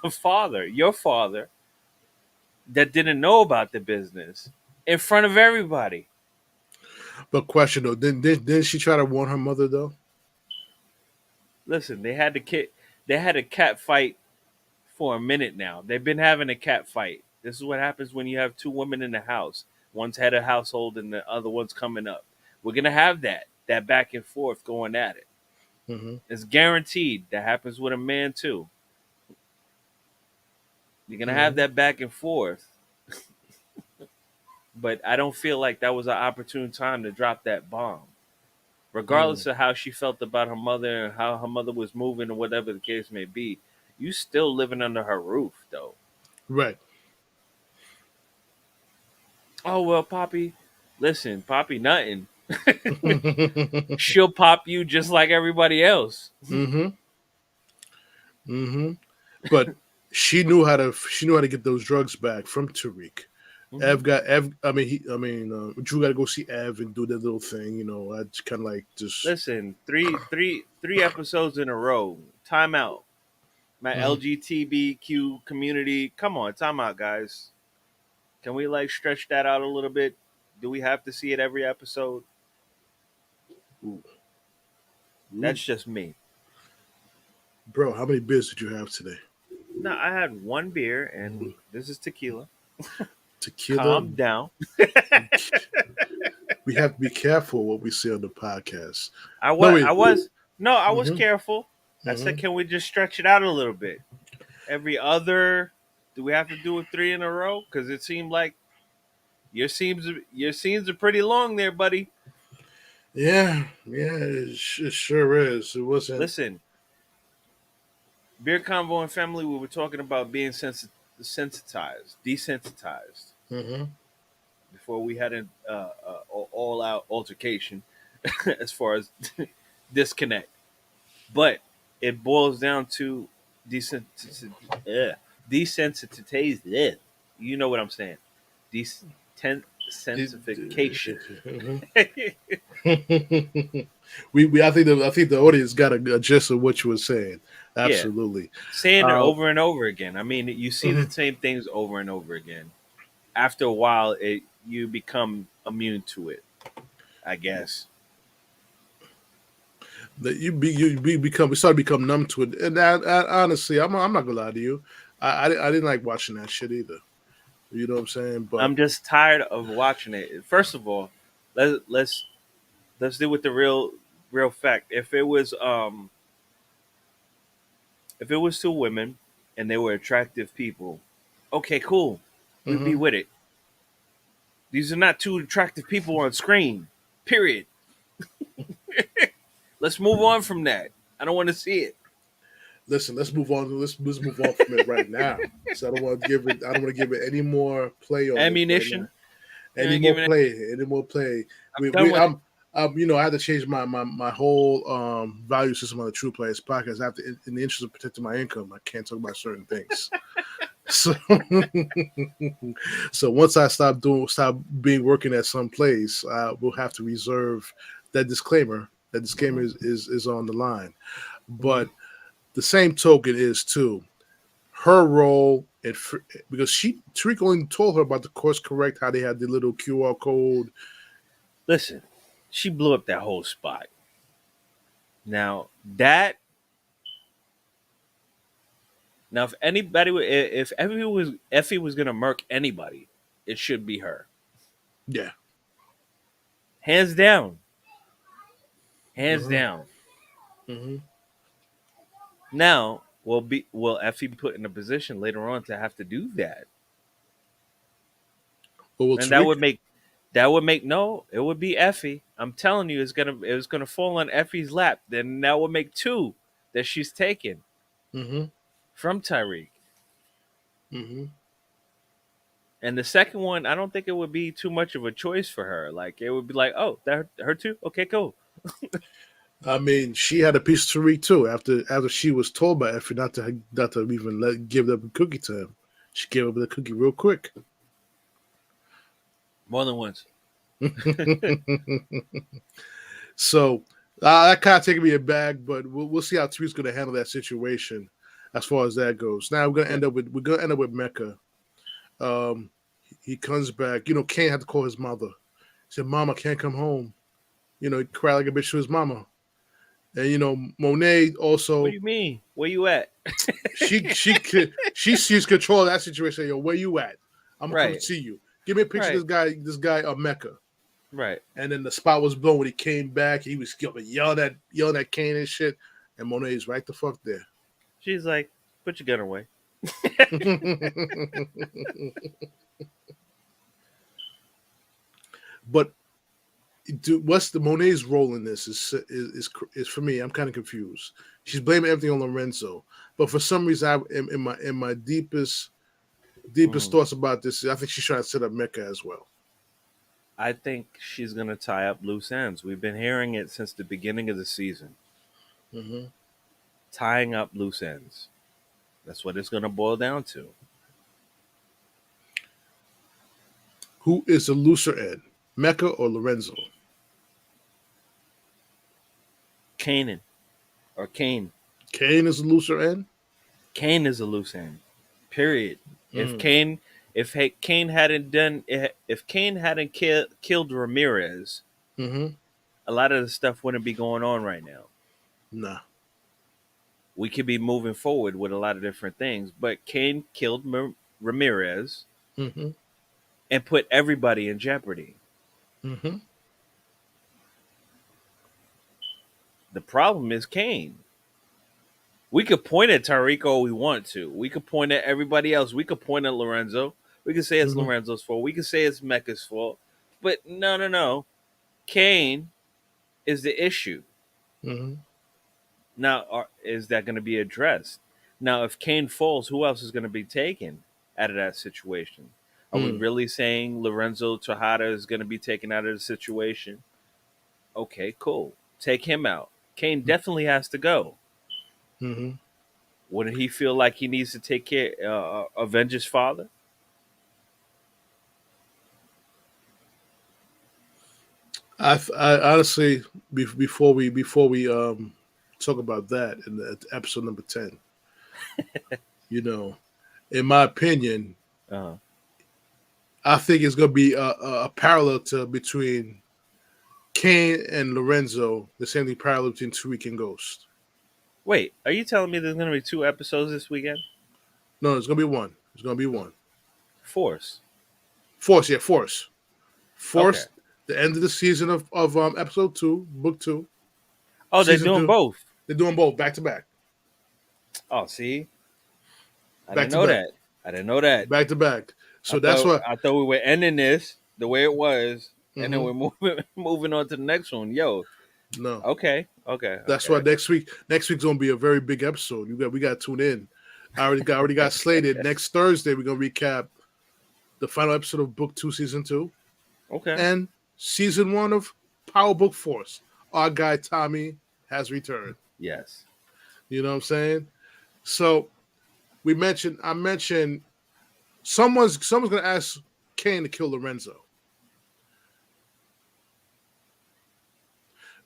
D: the father, your father, that didn't know about the business in front of everybody.
A: But question though, didn't she try to warn her mother though?
D: Listen, they had a cat fight for a minute now. They've been having a cat fight. This is what happens when you have two women in the house. One's head of household and the other one's coming up. We're gonna have that back and forth going at it.
A: Mm-hmm.
D: It's guaranteed. That happens with a man too. You're gonna have
A: Mm-hmm.
D: that back and forth. But I don't feel like that was an opportune time to drop that bomb.
A: Mm-hmm.
D: Regardless of how she felt about her mother and how her mother was moving or whatever the case may be, you still living under her roof though.
A: Right.
D: Oh well, Poppy, listen, Poppy, nothing. She'll pop you just like everybody else.
A: Mm-hmm. Mm-hmm. But she knew how to get those drugs back from Tariq.
D: Mhm.
A: Ev got Ev. Drew got to go see Ev and do that little thing. I kind of like just.
D: Listen, three episodes in a row. Time out. My
A: Mhm.
D: LGBTQ community. Come on, time out, guys. Can we like stretch that out a little bit? Do we have to see it every episode?
A: Ooh, ooh.
D: That's just me.
A: Bro, how many beers did you have today?
D: No, I had one beer, and this is tequila.
A: Tequila.
D: Calm down.
A: We have to be careful what we say on the podcast.
D: I
A: No,
D: was,
A: wait.
D: I was, no, I was
A: Mm-hmm.
D: careful. I said,
A: Mm-hmm.
D: can we just stretch it out a little bit? Every other, do we have to do it three in a row? Because it seemed like your scenes are pretty long there, buddy.
A: Yeah, it sure is. It wasn't.
D: Listen, beer convo and family, we were talking about being sensitized, desensitized
A: Mm-hmm.
D: before we had an all out altercation as far as disconnect. But it boils down to desensitization. Desensitization. You know what I'm saying? Desensitification.
A: I think the audience got a gist of what you were saying.
D: Yeah,
A: Absolutely.
D: saying it
A: Uh,
D: over and over again. I mean, you see the
A: mhm.
D: same things over and over again. After a while, you become immune to it. I guess.
A: That we start to become numb to it. And honestly, I'm not gonna lie to you. I didn't like watching that shit either. You know what I'm saying? But
D: I'm just tired of watching it. First of all, let's let's deal with the real fact. If it was two women and they were attractive people, okay, cool. We'd be
A: mhm.
D: with it. These are not two attractive people on screen. Period. Let's move on from that. I don't want to see it.
A: Listen, let's move on. Let's move on from it right now. So I don't want to give it. I don't want to give it any more play on it right now.
D: Ammunition. You
A: Any
D: ain't
A: more
D: giving it.
A: play? Any more play?
D: I'm done with it.
A: I had to change my whole value system on the True Players podcast. I have to, in the interest of protecting my income, I can't talk about certain things. So, so once I stop being working at some place, I will have to reserve that disclaimer. That disclaimer is on the line.
D: Mhm.
A: But the same token is too her role because Tariq only told her about the course correct, how they had the little QR code.
D: Listen, she blew up that whole spot. Now that now if anybody if Effie was gonna murk anybody, it should be her.
A: Yeah.
D: Hands down. Hands
A: Uh-huh.
D: down.
A: Mm-hmm.
D: Now will Effie be put in a position later on to have to do that?
A: But will
D: And that
A: Tariq?
D: would make no, it would be Effie. I'm telling you, it was gonna fall on Effie's lap. Then that would make two that she's taken
A: Mm-hmm.
D: from Tyreek.
A: Mm-hmm.
D: And the second one, I don't think it would be too much of a choice for her. Like it would be like, oh, that her too? Okay, cool.
A: I mean, she had a piece of Tariq too. After she was told by Effie not to even give up a cookie to him, she gave up the cookie real quick.
D: More than once.
A: So that kind of taking me aback, but we'll see how Tariq's going to handle that situation as far as that goes. Now we're
D: Yeah.
A: going to end up with Mecca. Um, he comes back. Kane had to call his mother. He said, "Mama can't come home." He cried like a bitch to his mama. And Monet
D: What
A: also
D: do you mean? Where you at?
A: she sees control of that situation. Yo, where you at? I'm gonna come
D: Right.
A: see you. Give me a picture
D: Right.
A: of this guy Mecca.
D: Right.
A: And then the spot was blown when he came back. He was yelling at Kane and shit. And Monet's right the fuck there.
D: She's like, put your gun away.
A: But what's the Monet's role in this is for me? I'm kind of confused. She's blaming everything on Lorenzo, but for some reason, in my deepest
D: Mhm.
A: thoughts about this, I think she's trying to set up Mecca as well.
D: I think she's going to tie up loose ends. We've been hearing it since the beginning of the season.
A: Mm-hmm.
D: Tying up loose ends. That's what it's going to boil down to.
A: Who is the looser end, Mecca or Lorenzo?
D: Kanan or Kane.
A: Kane is the looser end.
D: Kane is a loose end. Period. If
A: Mm.
D: Kane, Kane hadn't done, if Kane hadn't killed Ramirez,
A: Mm-hmm.
D: a lot of the stuff wouldn't be going on right now.
A: Nah.
D: We could be moving forward with a lot of different things. But Kane killed Ramirez
A: Mm-hmm.
D: and put everybody in jeopardy.
A: Mm-hmm.
D: The problem is Kane. We could point at Tariq all we want to. We could point at everybody else. We could point at Lorenzo. We could say it's
A: Mm-hmm.
D: Lorenzo's fault. We could say it's Mecca's fault. But no, no, no. Kane is the issue.
A: Mm-hmm.
D: Now, is that going to be addressed? Now, if Kane falls, who else is going to be taken out of that situation? Are we
A: Mm.
D: really saying Lorenzo Tejada is going to be taken out of the situation? Okay, cool. Take him out. Kane definitely has to go.
A: Mm-hmm.
D: Wouldn't he feel like he needs to take care, avenge his father?
A: I honestly, before we talk about that in the episode number 10, you know, in my opinion,
D: Uh-huh.
A: I think it's gonna be a parallel to between Kane and Lorenzo. The same thing parallel between Tariq and Ghost.
D: Wait, are you telling me there's going to be 2 episodes this weekend?
A: No, it's gonna be one. It's gonna be one.
D: Force.
A: Force, yeah, Force.
D: Okay.
A: Force. The end of the season of episode 2, book 2.
D: Oh, they're
A: Season
D: doing
A: 2.
D: both.
A: They're doing both back to back.
D: Oh, see, I
A: Back
D: didn't
A: to
D: know
A: back.
D: that. I didn't know that.
A: Back to back. So that's what.
D: I thought we were ending this the way it was, and then
A: Mhm.
D: we're moving moving on to the next one. Yo,
A: No,
D: okay, okay,
A: that's why
D: okay.
A: next week's gonna be a very big episode. We got to tune in. I already got slated. Next Thursday we're gonna recap the final episode of Book 2, Season 2,
D: Okay.
A: and Season 1 of Power Book Force. Our guy Tommy has returned.
D: Yes.
A: You know what I'm saying? So I mentioned someone's gonna ask Kane to kill Lorenzo.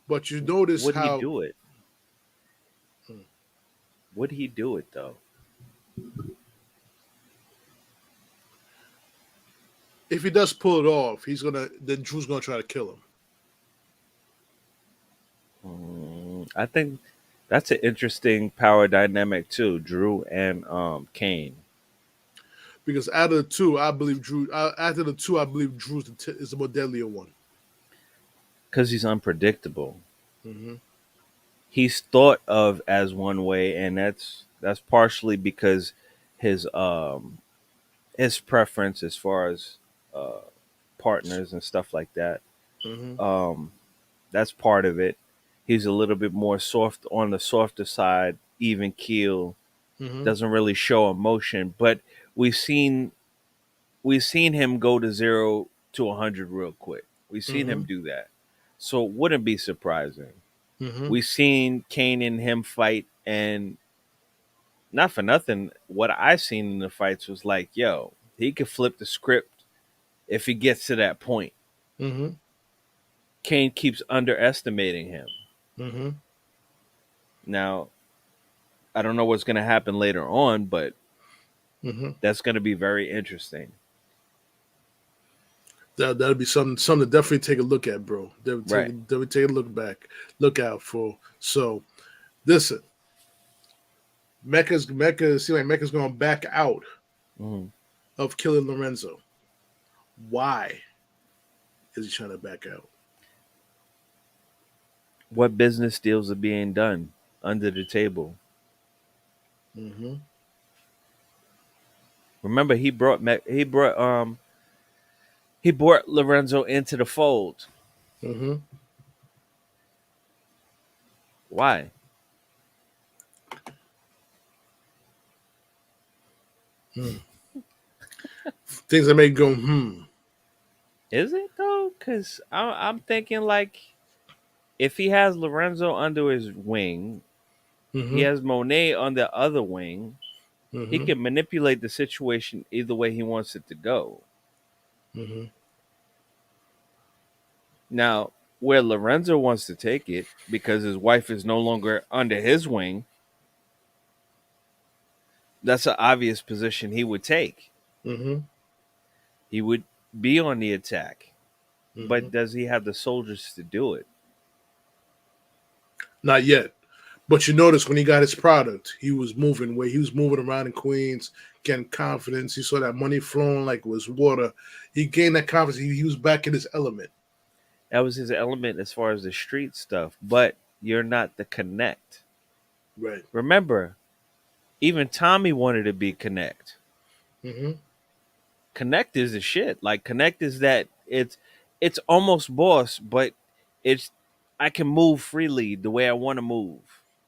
A: But you notice
D: Would he
A: how
D: do it?
A: Hmm.
D: Would he do it though?
A: if he does pull it off, then Drew's gonna try to kill him.
D: I think that's an interesting power dynamic too, Drew and Kane.
A: Because out of the two, I believe Drew. After the two, I believe Drew's is the more deadlier one.
D: Because he's unpredictable.
A: Mm-hmm.
D: He's thought of as one way, and that's partially because his his preference as far as uh, partners and stuff like that.
A: Mm-hmm.
D: That's part of it. He's a little bit more soft on the softer side, even keel,
A: Mm-hmm.
D: doesn't really show emotion. But we've seen we've seen him go to 0 to 100 real quick. We've seen
A: Mm-hmm.
D: him do that, so it wouldn't be surprising.
A: Mm-hmm.
D: We've seen Kane and him fight, and not for nothing, what I seen in the fights was like, yo, he could flip the script if he gets to that point.
A: Mm-hmm.
D: Kane keeps underestimating him.
A: Mm-hmm.
D: Now, I don't know what's going to happen later on, but
A: Mm-hmm.
D: that's going to be very interesting.
A: That'll be something to definitely take a look at, bro.
D: Right.
A: Definitely take a look out for. So, listen, Mecca seems like Mecca's going to back out
D: Mm-hmm.
A: of killing Lorenzo. Why is he trying to back out?
D: What business deals are being done under the table?
A: Mm-hmm.
D: Remember, he brought Lorenzo into the fold.
A: Mm-hmm.
D: Why?
A: Things that make you go, hmm.
D: Is it though? Because I'm thinking like if he has Lorenzo under his wing, he
A: Mm-hmm.
D: has Monet on the other wing. He
A: Mm-hmm.
D: can manipulate the situation either way he wants it to go.
A: Mm-hmm.
D: Now, where Lorenzo wants to take it, because his wife is no longer under his wing, that's an obvious position he would take.
A: Mm-hmm.
D: He would be on the attack.
A: Mm-hmm.
D: But does he have the soldiers to do it?
A: Not yet. But you notice when he got his product, he was moving where he was moving around in Queens, getting confidence. He saw that money flowing like it was water. He gained that confidence. He was back in his element.
D: That was his element as far as the street stuff. But you're not the connect.
A: Right.
D: Remember, even Tommy wanted to be connect.
A: Mm-hmm.
D: Connect is the shit. Like connect is that it's almost boss, but it's I can move freely the way I want to move.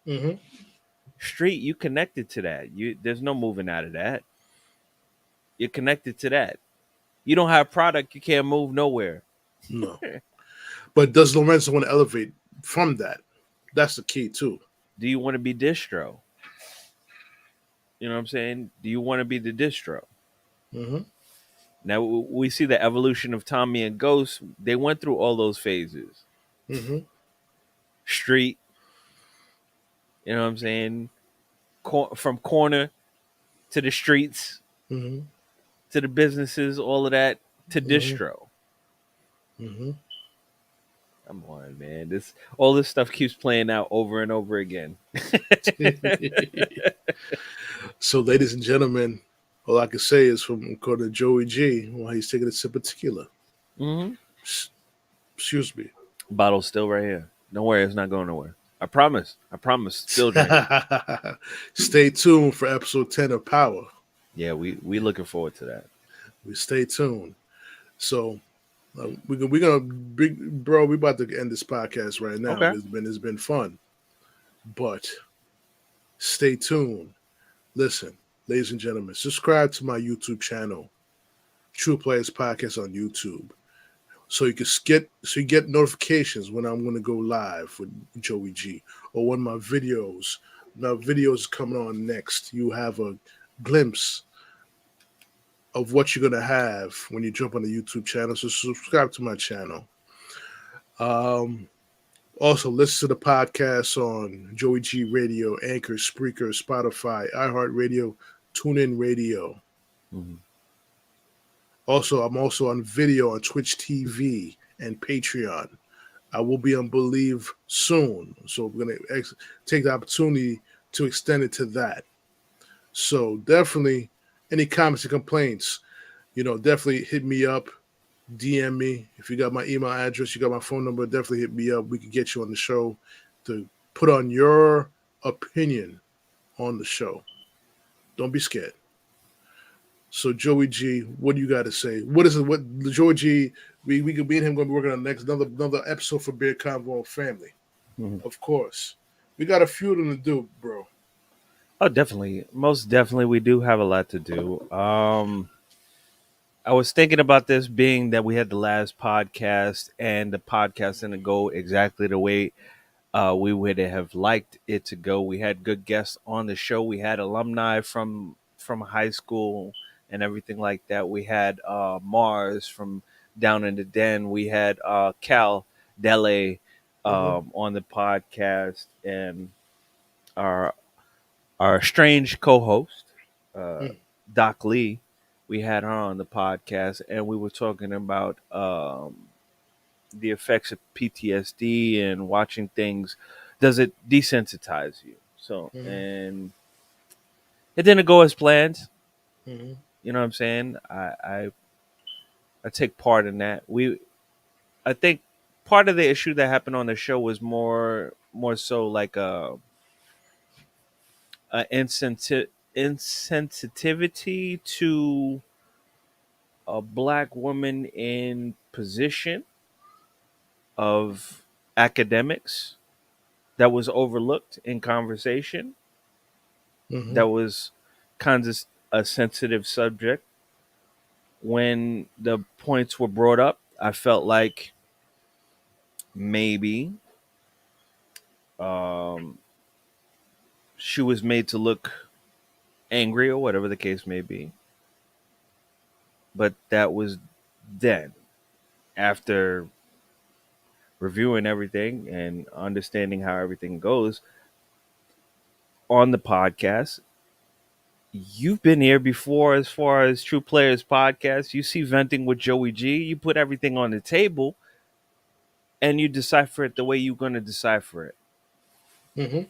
A: Mm-hmm.
D: Street, you connected to that. You there's no moving out of that. You're connected to that. You don't have product, you can't move nowhere.
A: No. But does Lorenzo want to elevate from that? That's the key too.
D: Do you want to be distro? You know what I'm saying? Do you want to be the distro?
A: Mm-hmm.
D: Now we see the evolution of Tommy and Ghost. They went through all those phases.
A: Mm-hmm.
D: Street, you know what I'm saying? From corner to the streets
A: Mm-hmm.
D: to the businesses, all of that to
A: Mm-hmm.
D: distro.
A: Mm-hmm.
D: Come on, man. This all this stuff keeps playing out over and over again.
A: So, ladies and gentlemen, all I can say is from according to JoeyG, while he's taking a sip of tequila.
D: Mm-hmm.
A: Excuse me.
D: Bottle's still right here. Don't worry, it's not going nowhere. I promise. I promise. Still drinking.
A: Stay tuned for episode 10 of Power.
D: Yeah, we looking forward to that.
A: We stay tuned. So we're gonna bro. We about to end this podcast right now.
D: Okay.
A: It's been fun, but stay tuned. Listen, ladies and gentlemen, subscribe to my YouTube channel, True Players Podcast on YouTube, so you get notifications when I'm going to go live with JoeyG or when my videos coming on next. You have a glimpse of what you're going to have when you jump on the YouTube channel. So subscribe to my channel. Also, listen to the podcast on JoeyG Radio, Anchor, Spreaker, Spotify, iHeartRadio, TuneIn Radio.
D: Mm-hmm.
A: Also, I'm also on video on Twitch TV and Patreon. I will be on Believe soon. So we're going to take the opportunity to extend it to that. So definitely, any comments and complaints, definitely hit me up, DM me. If you got my email address, you got my phone number, definitely hit me up. We can get you on the show to put on your opinion on the show. Don't be scared. So JoeyG, what do you got to say? What is it? What JoeyG? We could be and him going to be working on another episode for Beer Convo Family.
D: Mm-hmm.
A: Of course, we got a few of them to do, bro.
D: Oh, definitely. Most definitely, we do have a lot to do. I was thinking about this being that we had the last podcast and the podcast didn't go exactly the way we would have liked it to go. We had good guests on the show. We had alumni from high school and everything like that. We had Mars from down in the den. We had Cal Dele on the podcast, and our strange co-host Doc Lee. We had her on the podcast, and we were talking about the effects of PTSD and watching things. Does it desensitize you? So, and it didn't go as planned.
A: Mm-hmm.
D: You know what I'm saying? I take part in that. I think part of the issue that happened on the show was more so like a insensitivity to a black woman in position of academics that was overlooked in conversation.
A: Mm-hmm.
D: That was kind of a sensitive subject when the points were brought up. I felt like maybe um, she was made to look angry or whatever the case may be. But that was then. After reviewing everything and understanding how everything goes on the podcast, you've been here before as far as True Players podcast. You see Venting with Joey G. You put everything on the table and you decipher it the way you're going to decipher it.
A: Mm-hmm.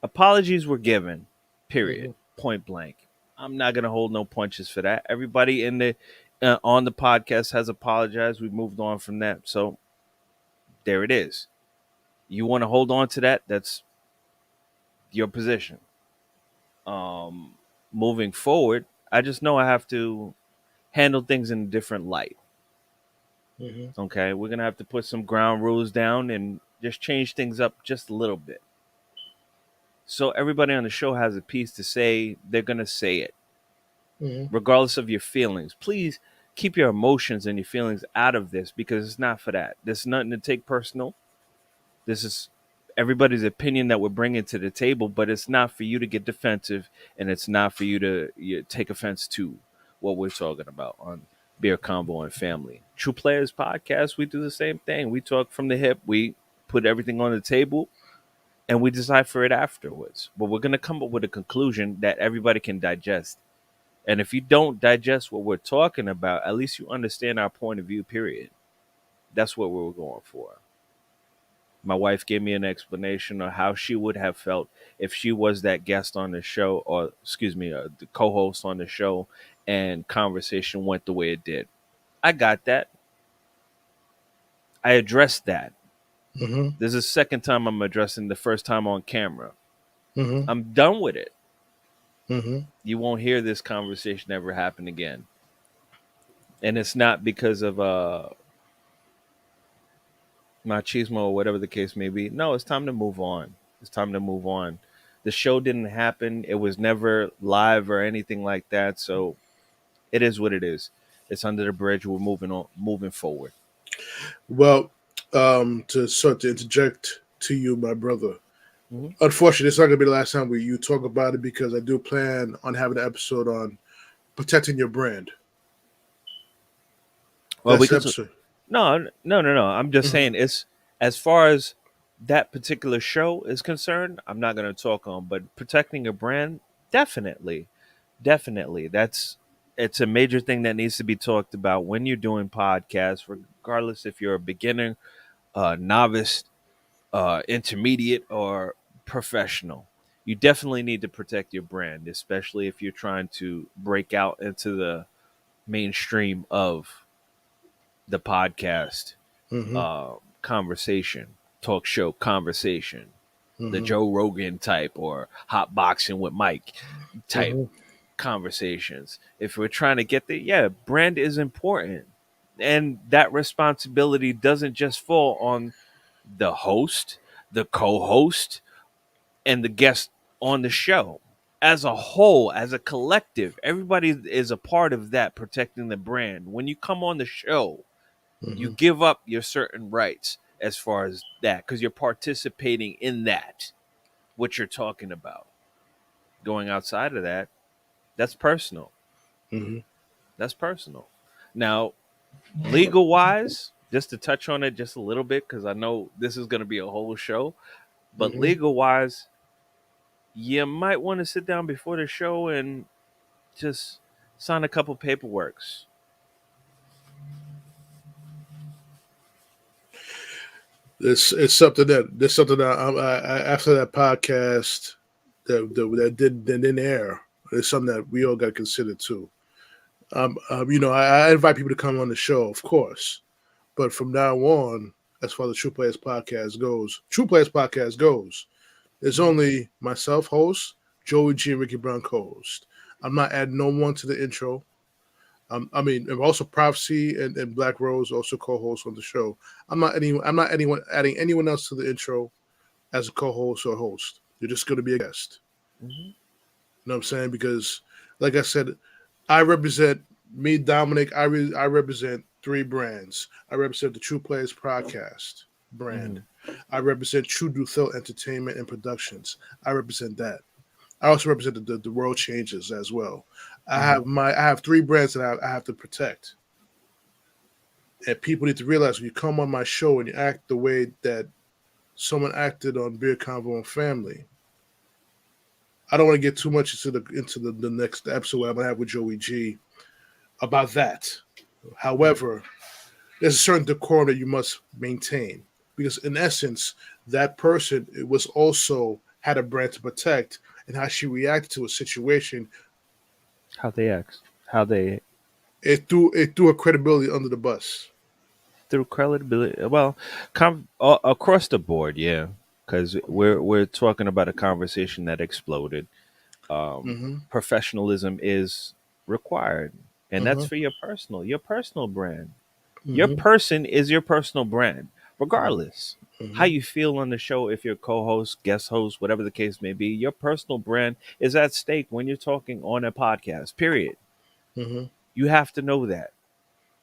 D: Apologies were given,
A: Mm-hmm.
D: period, point blank. I'm not going to hold no punches for that. Everybody in the on the podcast has apologized. We moved on from that. So there it is. You want to hold on to that? That's your position. Um, Moving forward, I just know I have to handle things in a different light.
A: Mm-hmm.
D: Okay, we're gonna have to put some ground rules down and just change things up just a little bit. So everybody on the show has a piece to say. They're gonna say it,
A: Mm-hmm.
D: regardless of your feelings. Please keep your emotions and your feelings out of this because it's not for that. There's nothing to take personal. This is everybody's opinion that we're bringing to the table, but it's not for you to get defensive, and it's not for you to take offense to what we're talking about on Beer Combo and Family. True Players Podcast, we do the same thing. We talk from the hip. We put everything on the table, and we decipher it afterwards. But we're going to come up with a conclusion that everybody can digest. And if you don't digest what we're talking about, at least you understand our point of view, period. That's what we were going for. My wife gave me an explanation of how she would have felt if she was that guest on the show, or excuse me, the co-host on the show, and conversation went the way it did. I got that. I addressed that.
A: Mm-hmm.
D: This is the second time I'm addressing the first time on camera.
A: Mm-hmm.
D: I'm done with it.
A: Mm-hmm.
D: You won't hear this conversation ever happen again. And it's not because of machismo or whatever the case may be. No, it's time to move on. It's time to move on. The show didn't happen. It was never live or anything like that. So it is what it is. It's under the bridge. We're moving on, moving forward.
A: Well, to interject to you, my brother.
D: Mhm.
A: Unfortunately, it's not going to be the last time you talk about it because I do plan on having an episode on protecting your brand.
D: Well,
A: That's the
D: because
A: episode.
D: no. I'm just
A: Mhm.
D: saying it's as far as that particular show is concerned. I'm not going to talk on, but protecting a brand, definitely, definitely. It's a major thing that needs to be talked about when you're doing podcasts, regardless if you're a beginner, novice, intermediate, or professional. You definitely need to protect your brand, especially if you're trying to break out into the mainstream of the podcast
A: Mm-hmm.
D: conversation, talk show conversation, the
A: Mm-hmm.
D: Joe Rogan type or hot boxing with Mike type
A: Mm-hmm.
D: conversations. If we're trying to get there, yeah, brand is important. And that responsibility doesn't just fall on the host, the co host, and the guest on the show. As a whole, as a collective, everybody is a part of that protecting the brand. When you come on the show, you
A: Mm-hmm.
D: give up your certain rights as far as that because you're participating in that, what you're talking about. Going outside of that, that's personal.
A: Mm-hmm.
D: That's personal. Now, legal wise, just to touch on it just a little bit, because I know this is going to be a whole show, but
A: Mm-hmm.
D: legal wise, you might want to sit down before the show and just sign a couple paperworks.
A: It's something that after that podcast that didn't air. It's something that we all got to consider too. I invite people to come on the show, of course, but from now on, as far as the True Players Podcast goes, there's only myself, host, JoeyG, and Ricky Brown, co-host. I'm not adding no one to the intro. And also Prophecy and Black Rose also co-hosts on the show. Adding anyone else to the intro as a co-host or host. You're just going to be a guest.
D: Mm-hmm.
A: You know what I'm saying? Because, like I said, I represent me, Dominic. I represent 3 brands. I represent the True Players Podcast brand.
D: Mm-hmm.
A: I represent True Duthel Entertainment and Productions. I represent that. I also represent the World Changes as well. I have 3 brands that I have to protect. And people need to realize when you come on my show and you act the way that someone acted on Beer Convo and Family. I don't want to get too much into the next episode I'm gonna have with JoeyG about that. However, there's a certain decorum that you must maintain because, in essence, that person was also had a brand to protect, and how she reacted to a situation,
D: How they act, how they
A: it threw her credibility under the bus.
D: through credibility. Well, across the board, yeah, because we're talking about a conversation that exploded.
A: Mm-hmm.
D: Professionalism is required, and that's
A: Mm-hmm.
D: for your personal brand. Your
A: Mm-hmm.
D: person is your personal brand, regardless how
A: Mm-hmm.
D: you feel on the show. If you're co-host, guest host, whatever the case may be, your personal brand is at stake when you're talking on a podcast. Period.
A: Mm-hmm.
D: You have to know that.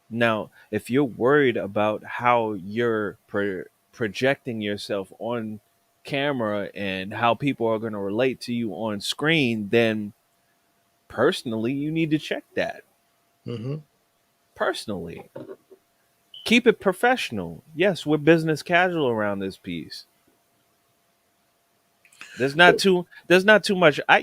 D: Now, if you're worried about how you're projecting yourself on camera and how people are going to relate to you on screen, then personally, you need to check that.
A: Mm-hmm.
D: Personally, keep it professional. Yes, we're business casual around this piece. There's not too much. I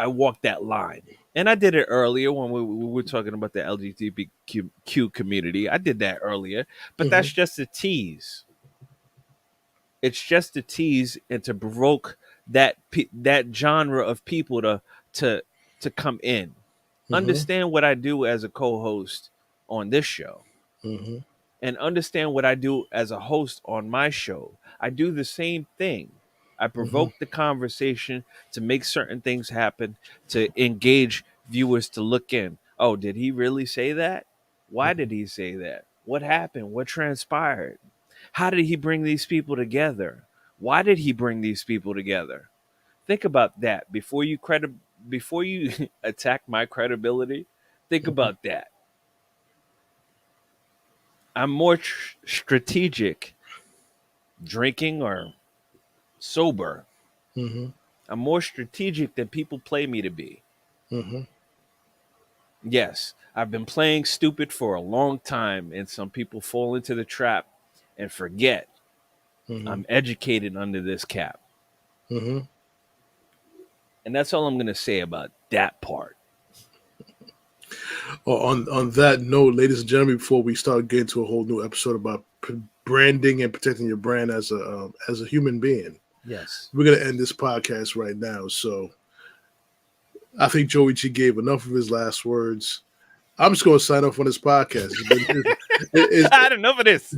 D: walk that line. And I did it earlier when we were talking about the LGBTQ community. I did that earlier, but
A: Mm-hmm.
D: that's just a tease. It's just a tease and to provoke that genre of people to to come in.
A: Mm-hmm.
D: Understand what I do as a co-host on this show,
A: Mm-hmm.
D: and understand what I do as a host on my show. I do the same thing. I
A: Mm-hmm.
D: provoke the conversation to make certain things happen, to engage viewers to look in. Oh, did he really say that? Why did he say that? What happened? What transpired? How did he bring these people together? Why did he bring these people together? Think about that before you attack my credibility. Think about that. I'm more strategic drinking or sober.
A: Mm-hmm.
D: I'm more strategic than people play me to be.
A: Mm-hmm.
D: Yes, I've been playing stupid for a long time, and some people fall into the trap and forget
A: Mm-hmm.
D: I'm educated under this cap.
A: Mm-hmm.
D: And that's all I'm going to say about that part.
A: On that note, ladies and gentlemen, before we start getting to a whole new episode about branding and protecting your brand as a human being,
D: Yes.
A: we're gonna end this podcast right now. So I think JoeyG gave enough of his last words. I'm just gonna sign off on this podcast.
D: I had enough of this.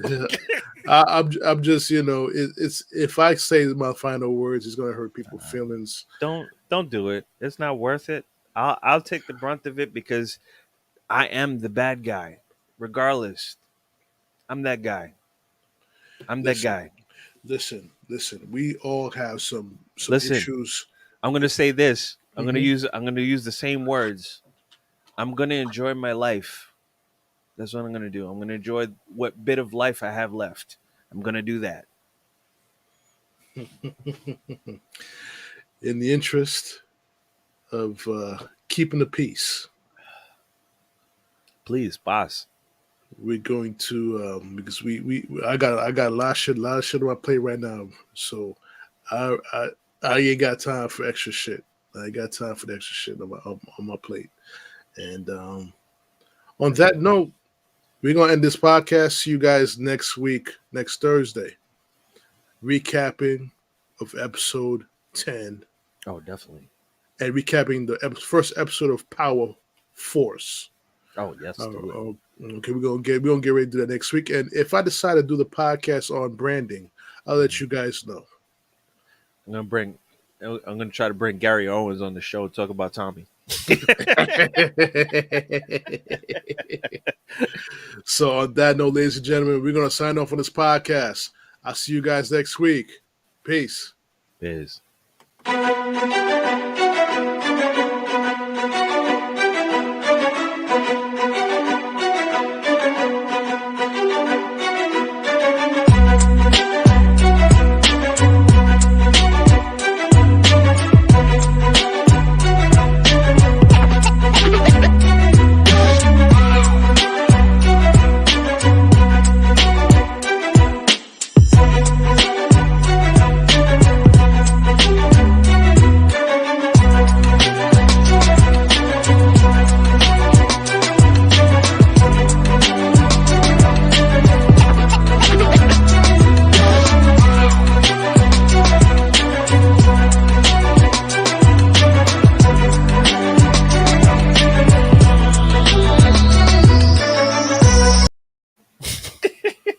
A: I'm just it's if I say my final words, it's gonna hurt people's feelings.
D: Don't do it. It's not worth it. I'll take the brunt of it because I am the bad guy. Regardless, I'm that guy. I'm that guy.
A: Listen. We all have some
D: Listen.
A: issues.
D: I'm gonna say this. I'm
A: Mhm.
D: gonna use the same words. I'm gonna enjoy my life. That's what I'm gonna do. I'm gonna enjoy what bit of life I have left. I'm gonna do that.
A: In the interest of keeping the peace,
D: Please, boss.
A: we're going to because I got a lot of shit on my plate right now, so I ain't got time for extra shit. I ain't got time for the extra shit on my plate. And on that note, we're gonna end this podcast. See you guys next week, next Thursday, recapping of episode 10
D: Oh, definitely.
A: and recapping the first episode of Power Force.
D: Oh, yes. Do it.
A: Okay, we're gonna get ready to do that next week. And if I decide to do the podcast on branding, I'll let you guys know.
D: I'm gonna try to bring Gary Owens on the show to talk about Tommy.
A: So on that note, ladies and gentlemen, we're gonna sign off on this podcast. I'll see you guys next week. Peace.
D: Biz.